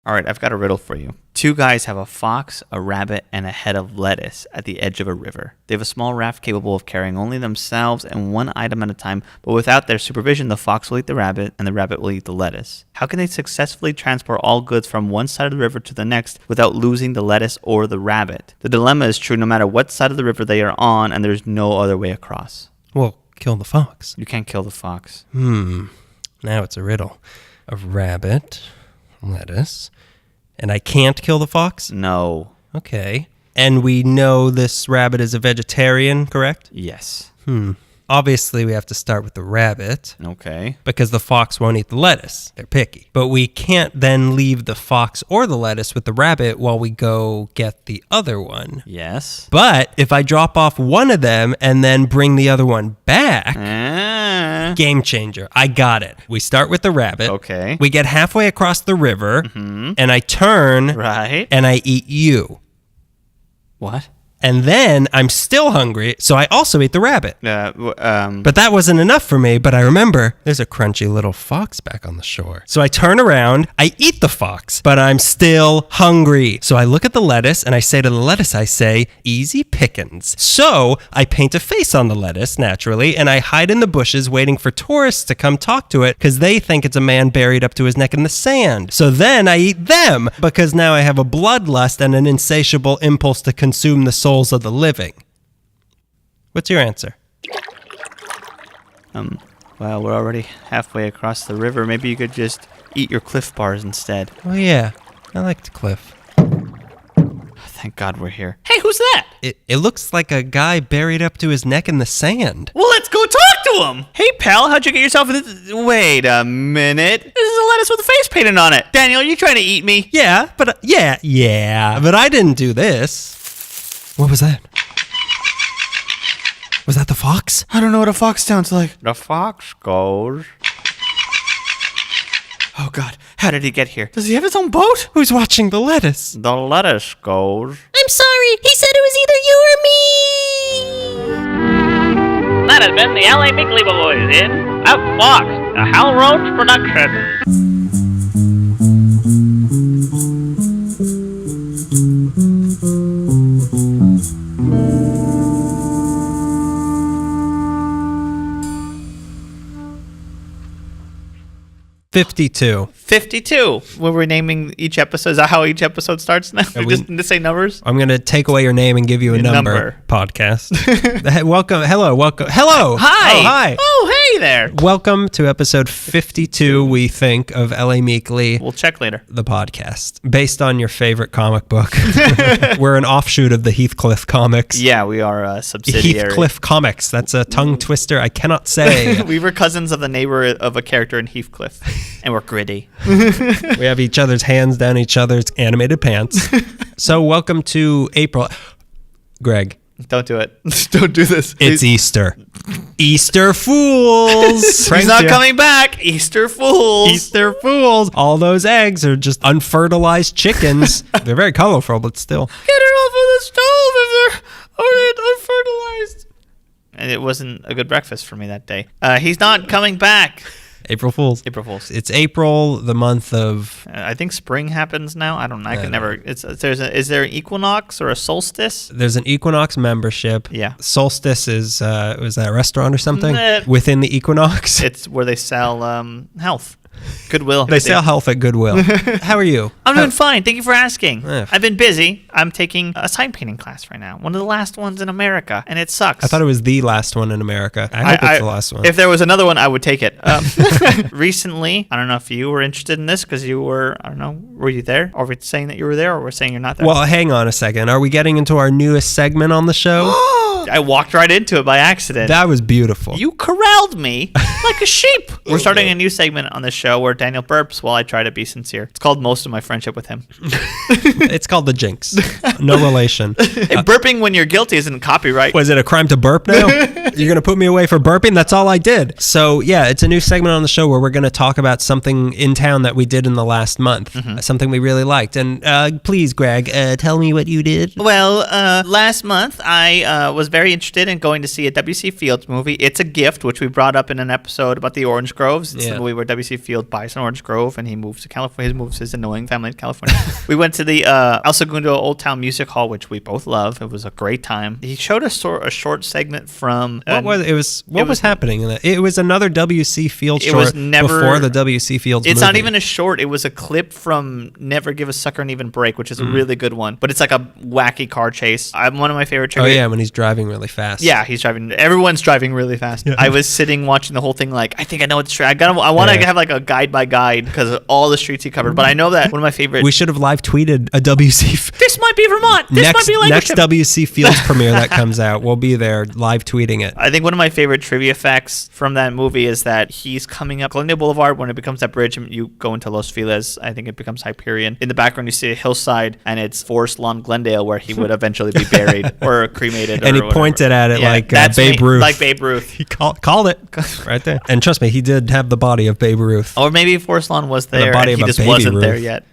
All right, I've got a riddle for you. Two guys have a fox, a rabbit, and a head of lettuce at the edge of a river. They have a small raft capable of carrying only themselves and one item at a time, but without their supervision, the fox will eat the rabbit and the rabbit will eat the lettuce. How can they successfully transport all goods from one side of the river to the next without losing the lettuce or the rabbit? The dilemma is true no matter what side of the river they are on, and there's no other way across. Well, kill the fox. You can't kill the fox. Now it's a riddle. A rabbit, lettuce, and I can't kill the fox? No. Okay. And we know this rabbit is a vegetarian, correct? Yes. Obviously, we have to start with the rabbit. Okay. Because the fox won't eat the lettuce. They're picky. But we can't then leave the fox or the lettuce with the rabbit while we go get the other one. Yes. But if I drop off one of them and then bring the other one back, game changer. I got it. We start with the rabbit. Okay. We get halfway across the river, and I turn, Right. and I eat you. What? And then I'm still hungry, so I also eat the rabbit. But that wasn't enough for me, but I remember there's a crunchy little fox back on the shore. So I turn around, I eat the fox, but I'm still hungry. So I look at the lettuce and I say to the lettuce, I say, easy pickings. So I paint a face on the lettuce, naturally, and I hide in the bushes waiting for tourists to come talk to it because they think it's a man buried up to his neck in the sand. So then I eat them because now I have a bloodlust and an insatiable impulse to consume the souls of the living. What's your answer? Well, we're already halfway across the river. Maybe you could just eat your Cliff Bars instead. Oh yeah, I liked Cliff. Thank God we're here. Hey, who's that? It looks like a guy buried up to his neck in the sand. Well, let's go talk to him. Hey, pal, how'd you get yourself in this? Wait a minute. This is a lettuce with a face painted on it. Daniel, are you trying to eat me? Yeah, but but I didn't do this. What was that? Was that the fox? I don't know what a fox sounds like. The fox goes. Oh, God. How did he get here? Does he have his own boat? Who's watching the lettuce? The lettuce goes. I'm sorry. He said it was either you or me. That has been the LA Weekly Boys in A Fox, a Hal Roach production. 52. 52. When we're naming each episode, is that how each episode starts now? Yeah, just to say numbers? I'm going to take away your name and give you a number. Podcast. Welcome. Hello. Hi. Oh, hi. Oh, hey there. Welcome to episode 52, we think, of LA Meekly. We'll check later. The podcast. Based on your favorite comic book. We're an offshoot of the Heathcliff comics. Yeah, we are a subsidiary. Heathcliff Comics. That's a tongue twister I cannot say. We were cousins of the neighbor of a character in Heathcliff. And we're gritty. We have each other's hands down each other's animated pants. So welcome to April. Greg. Don't do it. Don't do this. It's Easter. Easter Fools. He's not coming back. Easter Fools. Easter Fools. All those eggs are just unfertilized chickens. They're very colorful, but still. Get her off of the stove if they're already unfertilized. And it wasn't a good breakfast for me that day. He's not coming back. April Fools. April Fools. It's April, the month of... I think spring happens now. I don't know. I can never... Is there an equinox or a solstice? There's an equinox membership. Yeah. Solstice is... was that a restaurant or something? Nah. Within the equinox? It's where they sell health. Goodwill. They sell health at Goodwill. How are you? I'm doing fine. Thank you for asking. Yeah. I've been busy. I'm taking a sign painting class right now. One of the last ones in America, and it sucks. I thought it was the last one in America. I hope it's the last one. If there was another one, I would take it. Recently, I don't know if you were interested in this because you were, I don't know, were you there? Or are we saying that you were there or we're saying you're not there? Well, hang on a second. Are we getting into our newest segment on the show? I walked right into it by accident. That was beautiful. You corralled me like a sheep. We're starting a new segment on this show where Daniel burps while I try to be sincere. It's called Most of My Friendship with Him. It's called The Jinx. No relation. Hey, burping when you're guilty isn't copyright. Was it a crime to burp now? You're going to put me away for burping? That's all I did. So, yeah, it's a new segment on the show where we're going to talk about something in town that we did in the last month. Something we really liked. And please, Greg, tell me what you did. Well, last month I was very very interested in going to see a W.C. Fields movie. It's a Gift, which we brought up in an episode about the Orange Groves. It's the movie where W.C. Fields buys an orange grove and he moves to California. He moves his annoying family to California. We went to the El Segundo Old Town Music Hall, which we both love. It was a great time. He showed us a short segment from what was happening in that? It was another W.C. Fields short. It was never before the W.C. Fields. It's movie. not even a short. It was a clip from Never Give a Sucker an Even Break, which is a really good one. But it's like a wacky car chase. One of my favorite trivia. Oh yeah, when he's driving really fast. Yeah, he's driving. Everyone's driving really fast. Yeah. I was sitting watching the whole thing. Like, I think I know what street. I want to have like a guide by guide because of all the streets he covered. But I know that one of my favorite. We should have live tweeted a W.C. This might be Vermont. This might be next W.C. Fields premiere that comes out. We'll be there live tweeting it. I think one of my favorite trivia facts from that movie is that he's coming up Glendale Boulevard when it becomes that bridge and you go into Los Feliz. I think it becomes Hyperion. In the background, you see a hillside and it's Forest Lawn, Glendale, where he would eventually be buried or cremated. And he pointed at it like Babe Ruth. Like Babe Ruth. He called it right there. And trust me, he did have the body of Babe Ruth. Or maybe Forest Lawn was there and he just wasn't there yet.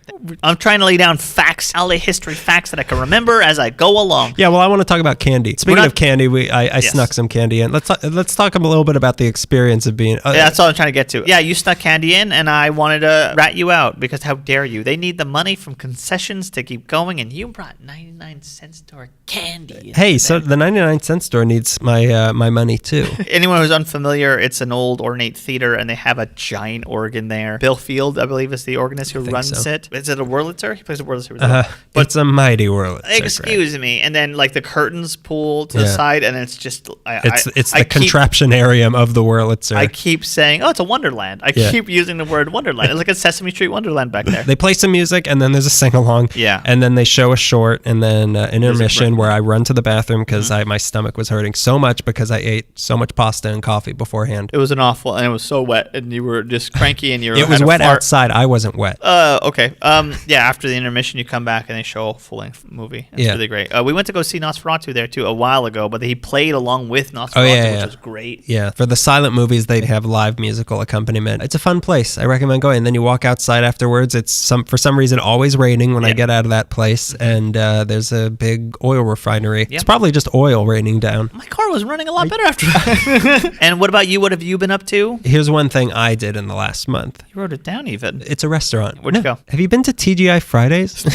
I'm trying to lay down facts, LA history facts that I can remember as I go along. Yeah, well, I want to talk about candy. Speaking of candy, I snuck some candy in. Let's talk a little bit about the experience of being... that's all I'm trying to get to. Yeah, you snuck candy in, and I wanted to rat you out, because how dare you? They need the money from concessions to keep going, and you brought 99-cent store candy. Hey, so the 99-cent store needs my my money, too. Anyone who's unfamiliar, it's an old ornate theater, and they have a giant organ there. Bill Field, I believe, is the organist who runs it. Is it a Wurlitzer? He plays a Wurlitzer. But it's a mighty Wurlitzer. Excuse me. And then like the curtains pull to the side, and it's just it's the contraptionarium of the Wurlitzer. I keep saying, oh, it's a Wonderland. I keep using the word Wonderland. It's like a Sesame Street Wonderland back there. They play some music, and then there's a sing-along. Yeah. And then they show a short, and then an intermission where I run to the bathroom because my stomach was hurting so much because I ate so much pasta and coffee beforehand. It was an awful, and it was so wet, and you were just cranky, and It was wet outside. I wasn't wet. Okay. Yeah, after the intermission, you come back and they show a full-length movie. It's really great. We went to go see Nosferatu there too a while ago, but he played along with Nosferatu, which was great. Yeah, for the silent movies, they'd have live musical accompaniment. It's a fun place. I recommend going. And then you walk outside afterwards. It's for some reason always raining when I get out of that place, and there's a big oil refinery. It's probably just oil raining down. My car was running a lot better after that. And what about you? What have you been up to? Here's one thing I did in the last month. You wrote it down even. It's a restaurant. Where'd you go? Have you been to TGI Fridays?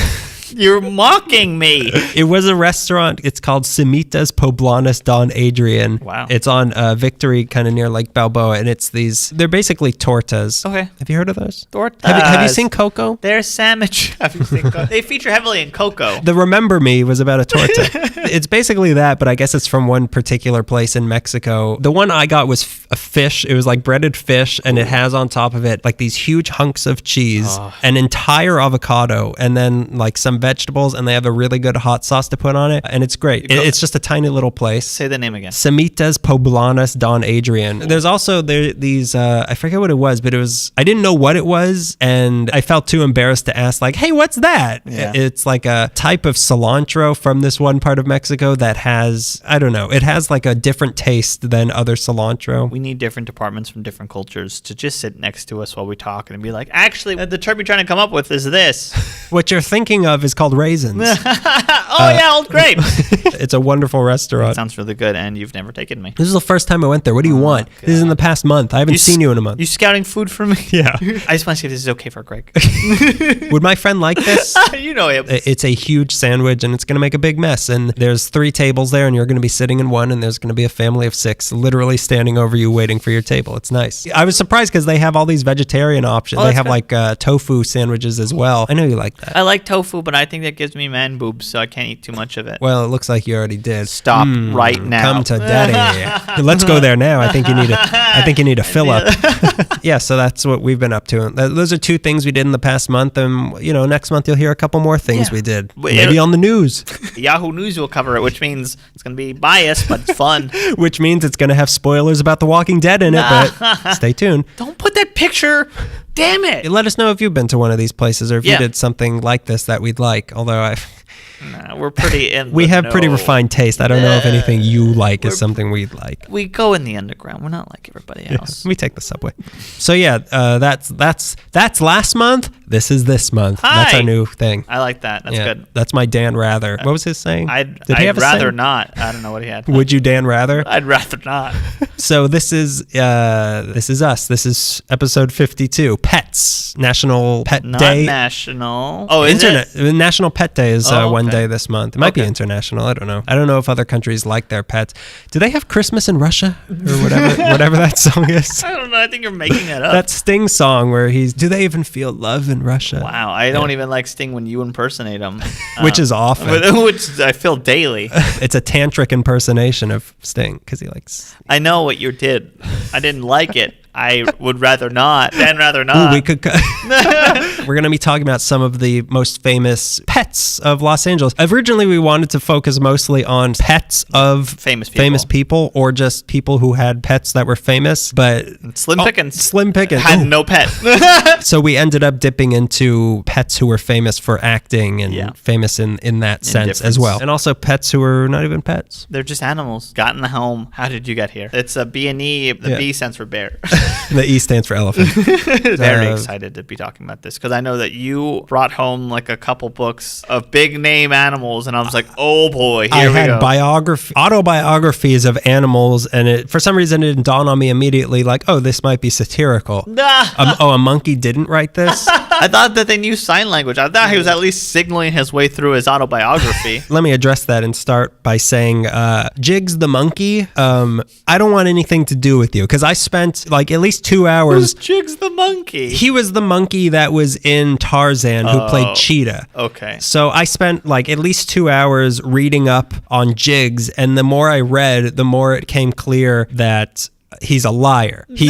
You're mocking me. It was a restaurant. It's called Semitas Poblanas Don Adrian. Wow. It's on Victory, kind of near Lake Balboa, and they're basically tortas. Okay. Have you heard of those? Tortas. Have you seen Coco? They're sandwich. Have you seen Coco? They feature heavily in Coco. The Remember Me was about a torta. It's basically that, but I guess it's from one particular place in Mexico. The one I got was a fish. It was like breaded fish, and it has on top of it like these huge hunks of cheese, an entire avocado, and then like some vegetables, and they have a really good hot sauce to put on it, and it's great. It's just a tiny little place. Say the name again. Semitas Poblanas Don Adrian. There's also these I forget what it was, but I didn't know what it was, and I felt too embarrassed to ask, like, hey, what's that? Yeah. It's like a type of cilantro from this one part of Mexico that has, I don't know, it has like a different taste than other cilantro. We need different departments from different cultures to just sit next to us while we talk and be like, actually, the term you're trying to come up with is this. What you're thinking of is called raisins. Old grape. It's a wonderful restaurant. That sounds really good, and you've never taken me. This is the first time I went there. What do you want? God. This is in the past month. I haven't seen you in a month. You scouting food for me? Yeah. I just want to see if this is okay for Greg. Would my friend like this? You know him. It's a huge sandwich, and it's going to make a big mess. And there's 3 tables there, and you're going to be sitting in one, and there's going to be a family of 6 literally standing over you waiting for your table. It's nice. I was surprised because they have all these vegetarian options. They have like tofu sandwiches as well. I know you like that. I like tofu, but I think that gives me man boobs, so I can't eat too much of it. Well, it looks like you already did. Stop right now. Come to daddy. Let's go there now. I think you need to fill up. Yeah, so that's what we've been up to. Those are 2 things we did in the past month, and next month you'll hear a couple more things we did. Maybe on the news. Yahoo News will cover it, which means it's going to be biased, but it's fun. Which means it's going to have spoilers about The Walking Dead in it, but stay tuned. Don't put that picture. Damn it. Let us know if you've been to one of these places or if you did something like this that we'd like. Although Nah, we're pretty in. We have pretty know. refined taste. I don't know if anything you like is something we'd like. We go in the underground. We're not like everybody else. We take the subway. So yeah, that's last month. This is this month. Hi. That's our new thing. I like that. That's good. That's my Dan Rather. What was his saying? I'd Did he have a rather saying? not. I don't know what he had. Would you Dan Rather? I'd rather not. So this is us. This is episode 52. Pets. National Pet Not Day. national. Oh, is Internet. it? National Pet Day is one okay. day this month. It might be international. I don't know. I don't know if other countries like their pets. Do they have Christmas in Russia or whatever that song is? I don't know. I think you're making that up. That Sting song where do they even feel love in Russia? Wow. I don't even like Sting when you impersonate him. Which is often. Which I feel daily. It's a tantric impersonation of Sting because he likes. I know what you did. I didn't like it. I would rather not. Dan rather not. Ooh, we could. We're going to be talking about some of the most famous pets of Los Angeles. Originally, we wanted to focus mostly on pets of famous people, or just people who had pets that were famous. But Slim Pickens. Slim Pickens Had no pet. So we ended up dipping into pets who were famous for acting and famous in that sense as well, and also pets who were not even pets. They're just animals. Got in the home. How did you get here? It's a B&E. The B stands for bear. The E stands for elephant. Very excited to be talking about this because I know that you brought home like a couple books of big name animals, and I was like, oh boy, here we go. I had autobiographies of animals, and for some reason it didn't dawn on me immediately like, oh, this might be satirical. A monkey didn't write this? I thought that they knew sign language. I thought he was at least signaling his way through his autobiography. Let me address that and start by saying, Jigs the monkey, I don't want anything to do with you because I spent like at least 2 hours. Who's Jigs the monkey? He was the monkey that was in Tarzan who played Cheetah. Okay. So I spent like at least 2 hours reading up on Jigs, and the more I read, the more it came clear that he's a liar. He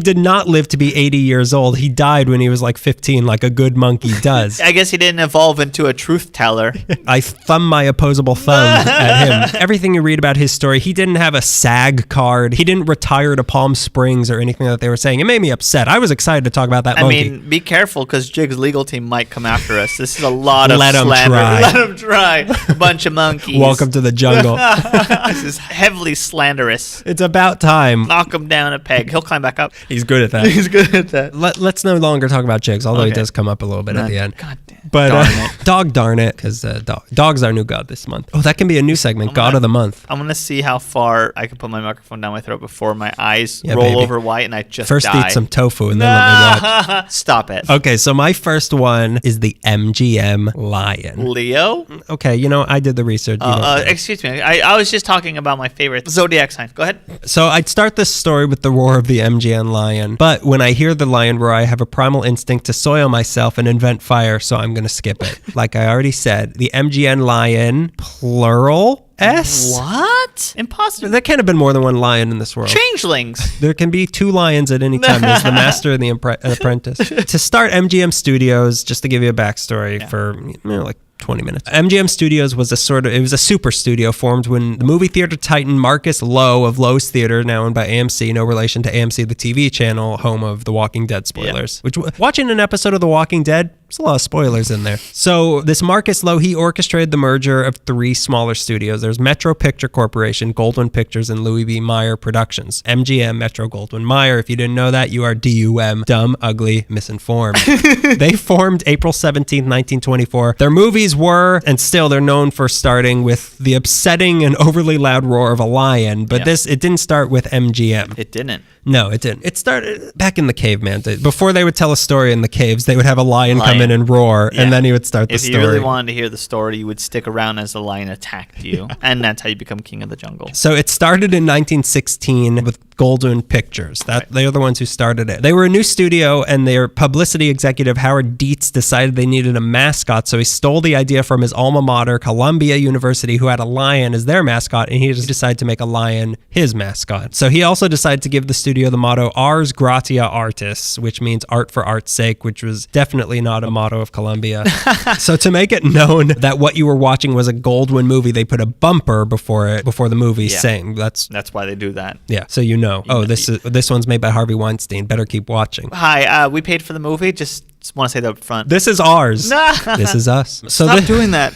did not live to be 80 years old. He died when he was like 15, like a good monkey does. I guess he didn't evolve into a truth teller. I thumb my opposable thumb at him. Everything you read about his story, he didn't have a SAG card. He didn't retire to Palm Springs or anything that they were saying. It made me upset. I was excited to talk about that monkey. I mean, be careful because Jig's legal team might come after us. This is a lot of Let 'em slander. try. Let them try. A bunch of monkeys. Welcome to the jungle. This is heavily slanderous. It's about time. Knock him down a peg. He'll climb back up. He's good at that. He's good at that. Let's no longer talk about Jigs, although he Okay. does come up a little bit at the end. God damn. But Darn it. dog darn it, because dog's our new god this month. Oh, that can be a new segment, God of the Month. I'm gonna see how far I can put my microphone down my throat before my eyes Yeah, roll baby. over white and I just First die. eat some tofu and then let me watch. Stop it. Okay, so my first one is the MGM lion. Leo? Okay, I did the research. You don't know. Excuse me. I was just talking about my favorite zodiac sign. Go ahead. So I'd start this story with the roar of the MGM lion, but when I hear the lion roar, I have a primal instinct to soil myself and invent fire, so I'm going to skip it. Like I already said, the MGM lion, plural, S? What? Impossible. There can't have been more than one lion in this world. Changelings. There can be two lions at any time. There's the master and the apprentice. To start MGM Studios, just to give you a backstory for like 20 minutes. MGM Studios was it was a super studio formed when the movie theater titan Marcus Lowe of Lowe's Theater, now owned by AMC, no relation to AMC, the TV channel, home of The Walking Dead spoilers. Which, watching an episode of The Walking Dead, there's a lot of spoilers in there. So this Marcus Lowe, he orchestrated the merger of three smaller studios. There's Metro Picture Corporation, Goldwyn Pictures, and Louis B. Mayer Productions. MGM, Metro Goldwyn Mayer. If you didn't know that, you are DUM, dumb, ugly, misinformed. They formed April 17th, 1924. Their movies were, and still they're known for starting with the upsetting and overly loud roar of a lion, but it didn't start with MGM. It didn't. No, it didn't. It started back in the caveman days. Before they would tell a story in the caves, they would have a lion come in and roar, and then he would start the story. If you really wanted to hear the story, you would stick around as the lion attacked you, and that's how you become king of the jungle. So it started in 1916 with Goldwyn Pictures. They are the ones who started it. They were a new studio, and their publicity executive, Howard Dietz, decided they needed a mascot, so he stole the idea from his alma mater, Columbia University, who had a lion as their mascot, and he just decided to make a lion his mascot. So he also decided to give the studio the motto Ars Gratia Artis, which means art for art's sake, which was definitely not a motto of Columbia. So to make it known that what you were watching was a Goldwyn movie, they put a bumper before the movie saying that's why they do that. Yeah, so this one's made by Harvey Weinstein. Better keep watching. Hi, we paid for the movie. Just just want to say that up front. This is ours. This is us. So Stop doing that.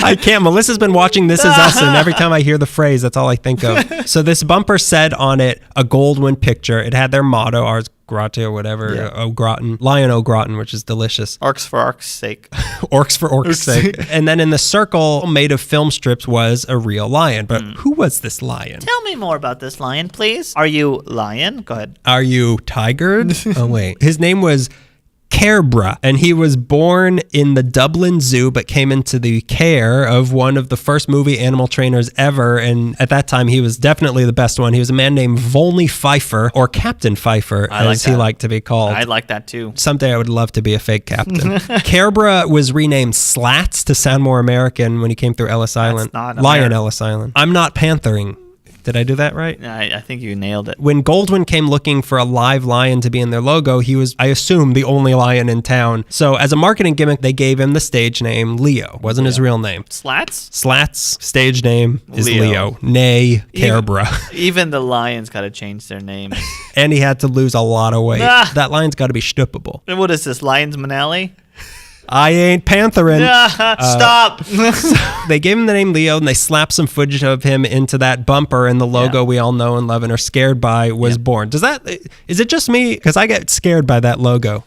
I can't. Melissa's been watching This Is Us, and every time I hear the phrase, that's all I think of. So this bumper said on it, a Goldwyn picture. It had their motto, Ars Gratia or whatever, Au Gratin, Lion Au Gratin, which is delicious. Orcs for orcs' sake. Orcs for orcs' sake. And then in the circle made of film strips was a real lion. But who was this lion? Tell me more about this lion, please. Are you lion? Go ahead. Are you tigered? Oh, wait. His name was Carebra, and he was born in the Dublin Zoo but came into the care of one of the first movie animal trainers ever, and at that time he was definitely the best one. He was a man named Volney Pfeiffer, or Captain Pfeiffer, as he liked to be called. I like that too. Someday I would love to be a fake captain. Carebra was renamed Slats to sound more American when he came through Ellis Island. Lion Ellis Island. I'm not panthering. Did I do that right? I think you nailed it. When Goldwyn came looking for a live lion to be in their logo, he was, I assume, the only lion in town. So as a marketing gimmick, they gave him the stage name Leo. Wasn't his real name. Slats? Slats' stage name is Leo. Nay, Carebra. Even the lions got to change their names. And he had to lose a lot of weight. That lion's got to be stoopable. And what is this, Lions Manali? I ain't panthering. Stop. They gave him the name Leo, and they slapped some footage of him into that bumper, and the logo we all know and love and are scared by was born. Is it just me? Because I get scared by that logo.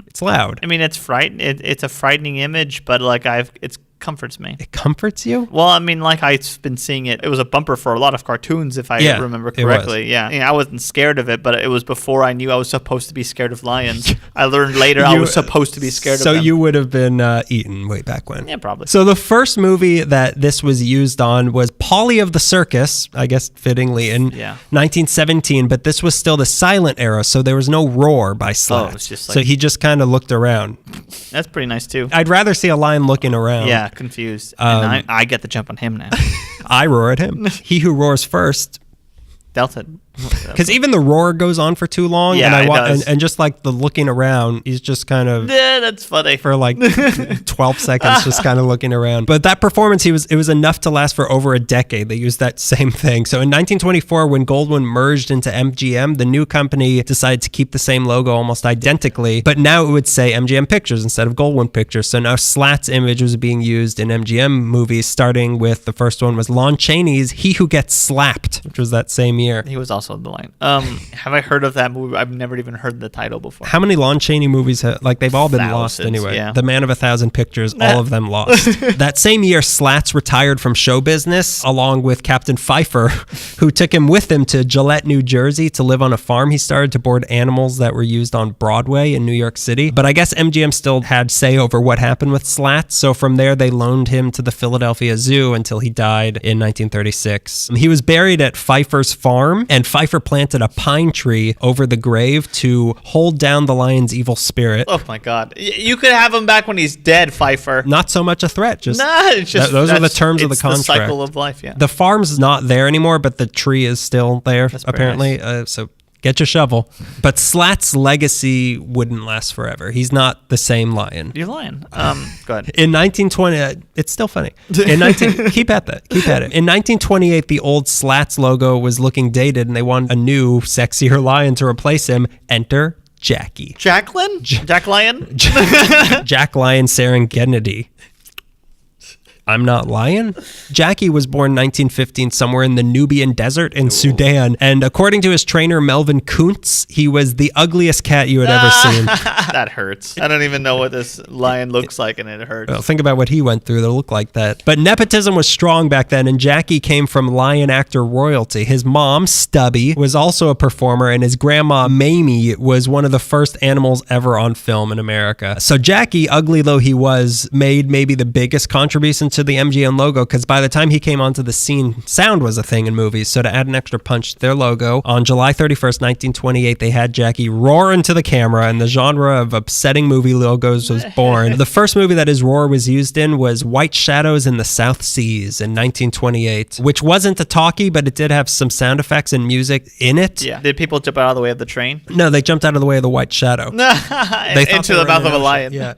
It's loud. I mean, it's it's a frightening image, but like it's comforts me. It comforts you? Well, I mean, like I've been seeing it. It was a bumper for a lot of cartoons, if I remember correctly. Yeah. I mean, I wasn't scared of it, but it was before I knew I was supposed to be scared of lions. I learned later I was supposed to be scared of them. So you would have been eaten way back when. Yeah, probably. So the first movie that this was used on was Polly of the Circus, I guess fittingly, in 1917, but this was still the silent era, so there was no roar by Slats. It's just so he just kind of looked around. That's pretty nice, too. I'd rather see a lion looking around. Yeah, confused. And I get the jump on him now. I roar at him. He who roars first. Delta. Because even the roar goes on for too long. Yeah, and just like the looking around, he's just kind of... Yeah, that's funny. For like 12 seconds, just kind of looking around. But that performance, it was enough to last for over a decade. They used that same thing. So in 1924, when Goldwyn merged into MGM, the new company decided to keep the same logo almost identically. But now it would say MGM Pictures instead of Goldwyn Pictures. So now Slats' image was being used in MGM movies, starting with the first one was Lon Chaney's He Who Gets Slapped, which was that same year. He was also the line. Have I heard of that movie? I've never even heard the title before. How many Lon Chaney movies they've all been lost anyway. Yeah. The Man of 1,000 Pictures, all of them lost. That same year, Slats retired from show business along with Captain Pfeiffer, who took him with him to Gillette, New Jersey to live on a farm. He started to board animals that were used on Broadway in New York City. But I guess MGM still had say over what happened with Slats. So from there, they loaned him to the Philadelphia Zoo until he died in 1936. He was buried at Pfeiffer's farm, and Pfeiffer planted a pine tree over the grave to hold down the lion's evil spirit. Oh my God. You could have him back when he's dead, Pfeiffer. Not so much a threat. Those are the terms of the contract. It's the cycle of life, yeah. The farm's not there anymore, but the tree is still there, apparently. Nice. So get your shovel. But Slats' legacy wouldn't last forever. He's not the same lion. You're lying. Go ahead. In 1920, it's still funny. Keep at it. In 1928, the old Slats logo was looking dated, and they wanted a new, sexier lion to replace him. Enter Jackie. Jacqueline? Jack Lion? Jack Lion Serengeti. I'm not lying. Jackie was born 1915 somewhere in the Nubian desert in Sudan. And according to his trainer, Melvin Kuntz, he was the ugliest cat you had ever seen. That hurts. I don't even know what this lion looks like, and it hurts. Well, think about what he went through to look like that. But nepotism was strong back then, and Jackie came from lion actor royalty. His mom, Stubby, was also a performer, and his grandma, Mamie, was one of the first animals ever on film in America. So Jackie, ugly though he was, made maybe the biggest contribution to the MGM logo, because by the time he came onto the scene, sound was a thing in movies. So to add an extra punch to their logo, on July 31st, 1928, they had Jackie roar into the camera, and the genre of upsetting movie logos was born. The first movie that his roar was used in was White Shadows in the South Seas in 1928, which wasn't a talkie, but it did have some sound effects and music in it. Yeah. Did people jump out of the way of the train? No, they jumped out of the way of the White Shadow. Into the mouth of a lion. Yeah.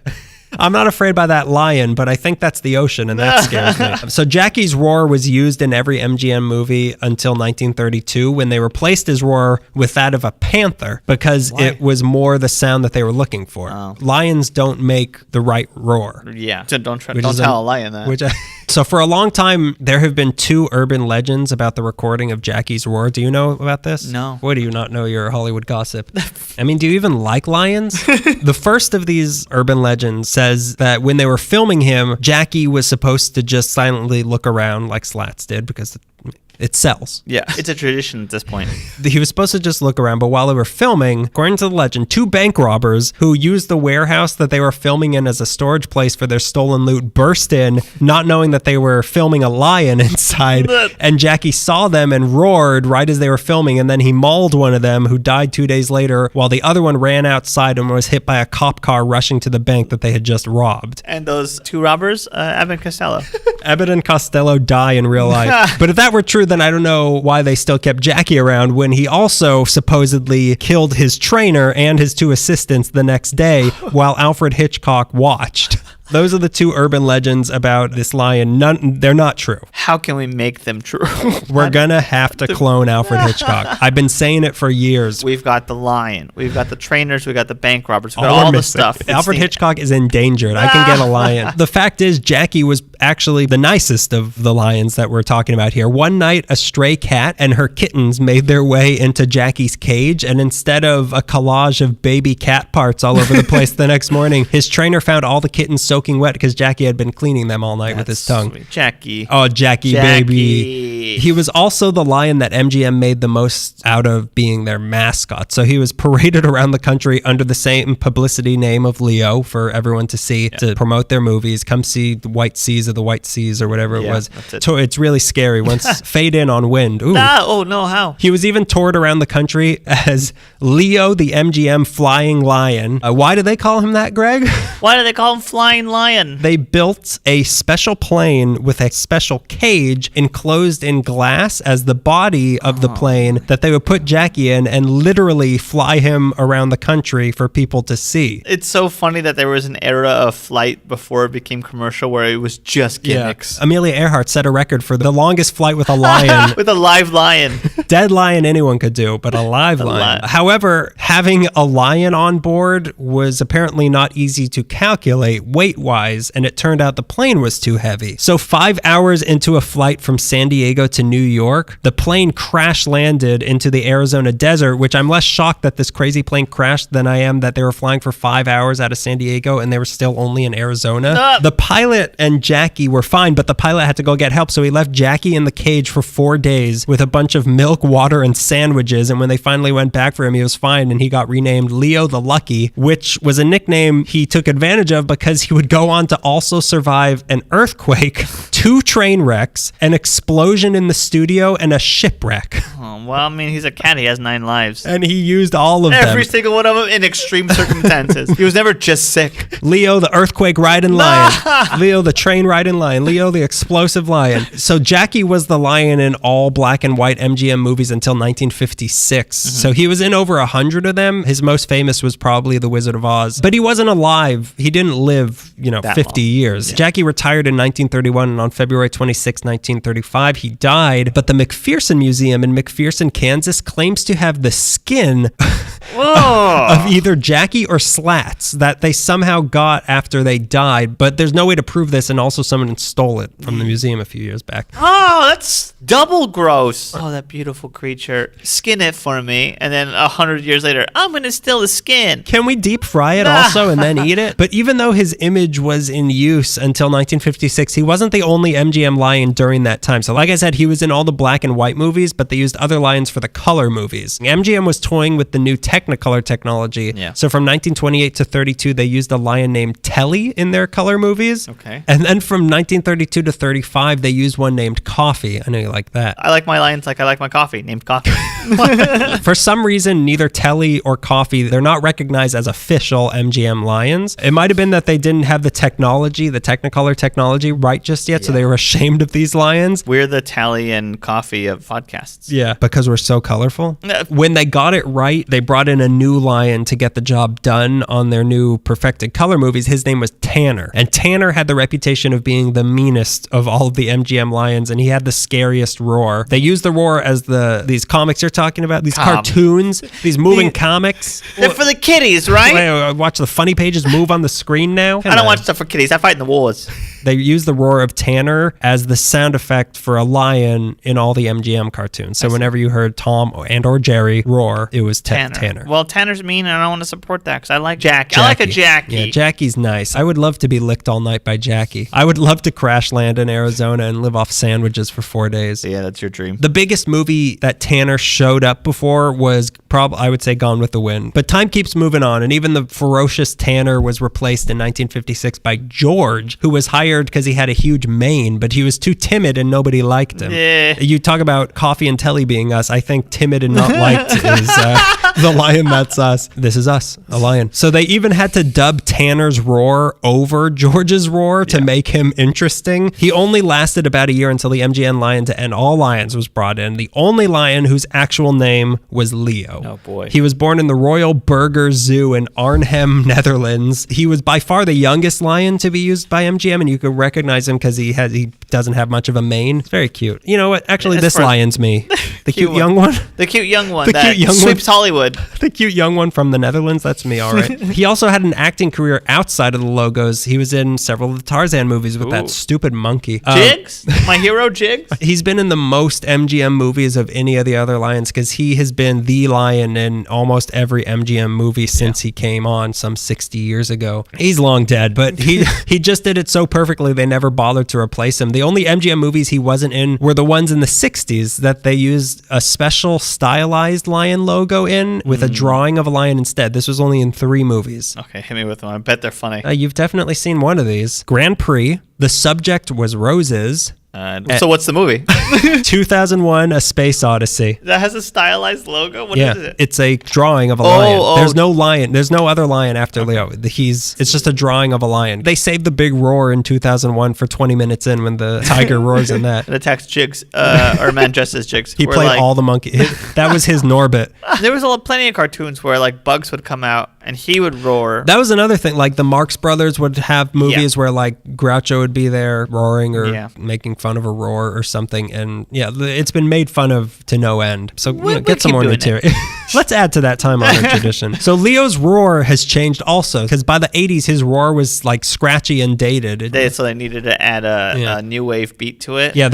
I'm not afraid by that lion, but I think that's the ocean, and that scares me. So Jackie's roar was used in every MGM movie until 1932, when they replaced his roar with that of a panther because it was more the sound that they were looking for. Oh. Lions don't make the right roar. Yeah, so don't tell a lion that. So for a long time, there have been 2 urban legends about the recording of Jackie's roar. Do you know about this? No. What do you not know? You're a Hollywood gossip. I mean, do you even like lions? The first of these urban legends says that when they were filming him, Jackie was supposed to just silently look around like Slats did because it sells. Yeah, it's a tradition at this point. He was supposed to just look around, but while they were filming, according to the legend, 2 bank robbers who used the warehouse that they were filming in as a storage place for their stolen loot burst in, not knowing that they were filming a lion inside, and Jackie saw them and roared right as they were filming, and then he mauled one of them, who died 2 days later, while the other one ran outside and was hit by a cop car rushing to the bank that they had just robbed. And those 2 robbers, Abbott and Costello. Abbott and Costello die in real life. But if that were true, then I don't know why they still kept Jackie around when he also supposedly killed his trainer and his 2 assistants the next day while Alfred Hitchcock watched. Those are the 2 urban legends about this lion. They're not true. How can we make them true? We're going to have to clone Alfred Hitchcock. I've been saying it for years. We've got the lion. We've got the trainers. We've got the bank robbers. We've got all the stuff. Alfred Hitchcock is endangered. I can get a lion. The fact is, Jackie was actually the nicest of the lions that we're talking about here. One night, a stray cat and her kittens made their way into Jackie's cage, and instead of a collage of baby cat parts all over the place the next morning, his trainer found all the kittens soaking wet because Jackie had been cleaning them all night with his tongue. Sweet. Jackie. Oh, Jackie, baby. He was also the lion that MGM made the most out of being their mascot. So he was paraded around the country under the same publicity name of Leo for everyone to see, to promote their movies. Come see the White Seas of the White Seas or whatever it was. So it's really scary. Once fade in on wind. Ooh. Oh, no, how? He was even toured around the country as Leo, the MGM flying lion. Why do they call him that, Greg? Why do they call him Flying Lion? They built a special plane with a special cage enclosed in glass as the body of the plane that they would put Jackie in and literally fly him around the country for people to see. It's so funny that there was an era of flight before it became commercial where it was just gimmicks. Yeah. Amelia Earhart set a record for the longest flight with a lion. With a live lion. Dead lion anyone could do, but a live lion. However, having a lion on board was apparently not easy to calculate weight-wise, and it turned out the plane was too heavy. So 5 hours into a flight from San Diego to New York, the plane crash-landed into the Arizona desert, which I'm less shocked that this crazy plane crashed than I am that they were flying for 5 hours out of San Diego and they were still only in Arizona. The pilot and Jackie were fine, but the pilot had to go get help, so he left Jackie in the cage for 4 days with a bunch of milk, water, and sandwiches, and when they finally went back for him, he was fine, and he got renamed Leo the Lucky, which was a nickname he took advantage of because he would go on to also survive an earthquake, 2 train wrecks, an explosion in the studio, and a shipwreck. Oh, well, I mean, he's a cat. He has 9 lives. And he used all of them. Every single one of them in extreme circumstances. He was never just sick. Leo the earthquake riding lion. Leo the train riding lion. Leo the explosive lion. So Jackie was the lion in all black and white MGM movies until 1956. Mm-hmm. So he was in over 100 of them. His most famous was probably The Wizard of Oz. But he wasn't alive. He didn't live, 50 years. Yeah. Jackie retired in 1931, and on February 26, 1935, he died. But the McPherson Museum in McPherson, Kansas, claims to have the skin of either Jackie or Slats that they somehow got after they died. But there's no way to prove this, and also someone stole it from the museum a few years back. Oh, that's double gross. Oh, that beautiful creature. Skin it for me, and then 100 years later, I'm going to steal the skin. Can we deep fry it also and then eat it? But even though his image was in use until 1956, he wasn't the only MGM lion during that time. So like I said, he was in all the black and white movies, but they used other lions for the color movies. MGM was toying with the new Technicolor technology. Yeah. So from 1928 to 32, they used a lion named Telly in their color movies. Okay. And then from 1932 to 35, they used one named Coffee. I know you like that. I like my lions like I like my coffee, named Coffee. For some reason, neither Telly or Coffee, they're not recognized as official MGM lions. It might have been that they didn't have have the technology, the Technicolor technology right just yet, so they were ashamed of these lions. We're the Tally and Coffee of podcasts. Yeah, because we're so colorful. When they got it right, they brought in a new lion to get the job done on their new perfected color movies. His name was Tanner. And Tanner had the reputation of being the meanest of all of the MGM lions, and he had the scariest roar. They used the roar as these comics you're talking about, these cartoons, these moving comics. They're for the kiddies, right? Wait, watch the funny pages move on the screen now. I don't watch stuff for kiddies. I fight in the wars. They use the roar of Tanner as the sound effect for a lion in all the MGM cartoons. So whenever you heard Tom or Jerry roar, it was Tanner. Well, Tanner's mean, and I don't want to support that because I like Jackie. I like a Jackie. Yeah, Jackie's nice. I would love to be licked all night by Jackie. I would love to crash land in Arizona and live off sandwiches for 4 days. Yeah, that's your dream. The biggest movie that Tanner showed up before was probably, I would say, Gone with the Wind. But time keeps moving on, and even the ferocious Tanner was replaced in 1956 by George, who was hired because he had a huge mane, but he was too timid and nobody liked him. Yeah. You talk about Coffee and Telly being us. I think timid and not liked is the lion that's us. This is us, a lion. So they even had to dub Tanner's roar over George's roar to make him interesting. He only lasted about a year until the MGM Lion to End All Lions was brought in. The only lion whose actual name was Leo. Oh boy. He was born in the Royal Burger Zoo in Arnhem, Netherlands. He was by far the youngest lion to be used by MGM, and you could recognize him because he doesn't have much of a mane. It's very cute. You know what? Actually, this lion's me. The cute young one. The cute young one The that cute young sweeps Hollywood. The cute young one from the Netherlands. That's me, all right. He also had an acting career outside of the logos. He was in several of the Tarzan movies with that stupid monkey. Jigs? My hero, Jigs? He's been in the most MGM movies of any of the other lions because he has been the lion in almost every MGM movie since he came on some 60 years ago. He's long dead, but he just did it so perfectly they never bothered to replace him. The only MGM movies he wasn't in were the ones in the 60s that they used a special stylized lion logo in with a drawing of a lion instead. This was only in 3 movies. Okay, hit me with one. I bet they're funny. You've definitely seen one of these. Grand Prix. The subject was roses. So what's the movie? 2001, A Space Odyssey. That has a stylized logo? What is it? It's a drawing of a lion. There's no lion. There's no other lion after Leo. It's just a drawing of a lion. They saved the big roar in 2001 for 20 minutes in when the tiger roars in that. It attacks Jigs, or a man dressed as Jigs. He played all the monkey. That was his Norbit. There was plenty of cartoons where like bugs would come out and he would roar. That was another thing. Like the Marx Brothers would have movies where like Groucho would be there roaring or making fun of a roar or something. And it's been made fun of to no end. So get some more material. Let's add to that time-honored tradition. So Leo's roar has changed also because by the 80s his roar was like scratchy and dated. So they needed to add a new wave beat to it. Yeah,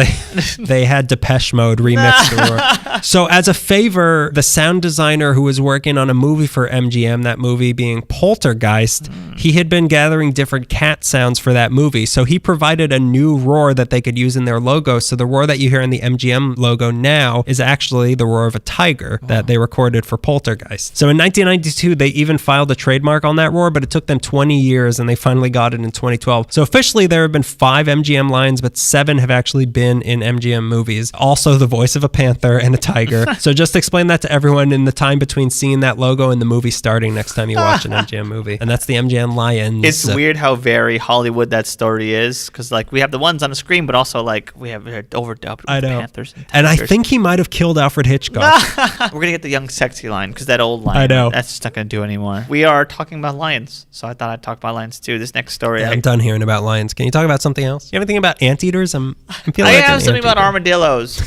they had Depeche Mode remix the roar. So as a favor, the sound designer who was working on a movie for MGM, that movie being Poltergeist, he had been gathering different cat sounds for that movie. So he provided a new roar that they could use in their logo. So the roar that you hear in the MGM logo now is actually the roar of a tiger that they recorded for Poltergeist. So in 1992, they even filed a trademark on that roar, but it took them 20 years and they finally got it in 2012. So officially there have been 5 MGM lions, but 7 have actually been in MGM movies. Also the voice of a panther and a tiger. So just explain that to everyone in the time between seeing that logo and the movie starting next time you watch an MGM movie. And that's the MGM lions. It's weird how very Hollywood that story is because like we have the ones on the screen, but also like we have overdubbed with panthers and I think he might have killed Alfred Hitchcock. We're going to get the young sexy line because that old line, I know. That's just not going to do anymore. We are talking about lions, so I thought I'd talk about lions too. This next story. I'm done hearing about lions. Can you talk about something else? You have anything about anteaters? I'm feeling I like have something about anteater. armadillos.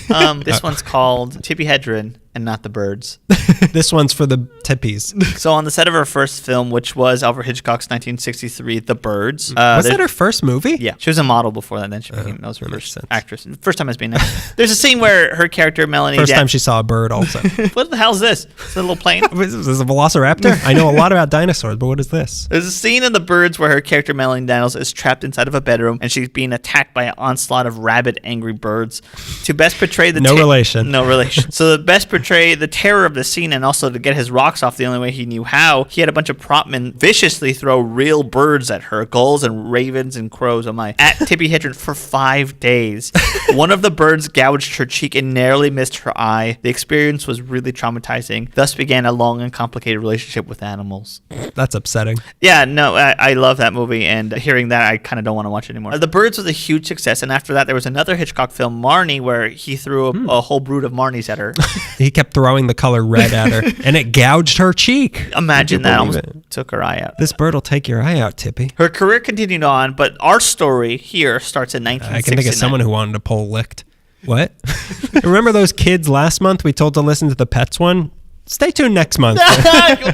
This one's called Tippi Hedren and not the birds. This one's for the tippies. So on the set of her first film, which was Alfred Hitchcock's 1963, The Birds. Was that her first movie? Yeah. She was a model before that, then she became that was her first actress. First time as being There's a scene where her character, Melanie... First time she saw a bird also. What the hell is this? It's a little plane? Is this a velociraptor? I know a lot about dinosaurs, but what is this? There's a scene in The Birds where her character, Melanie Daniels, is trapped inside of a bedroom and she's being attacked by an onslaught of rabid, angry birds. To best portray the... No relation. No relation. So the best portray portray the terror of the scene and also to get his rocks off the only way he knew how, he had a bunch of prop men viciously throw real birds at her, gulls and ravens and crows, at Tippi Hedren for 5 days. One of the birds gouged her cheek and narrowly missed her eye. The experience was really traumatizing. Thus began a long and complicated relationship with animals. That's upsetting. Yeah, no, I love that movie, and hearing that, I kind of don't want to watch it anymore. The Birds was a huge success, and after that, there was another Hitchcock film, Marnie, where he threw a whole brood of Marnies at her. He kept throwing the color red at her, and it gouged her cheek. Imagine that. Almost took her eye out. This bird will take your eye out, Tippi. Her career continued on, but our story here starts in 1969. I can think of someone who wanted to pull licked. What? Remember those kids last month we told to listen to the pets one? Stay tuned next month.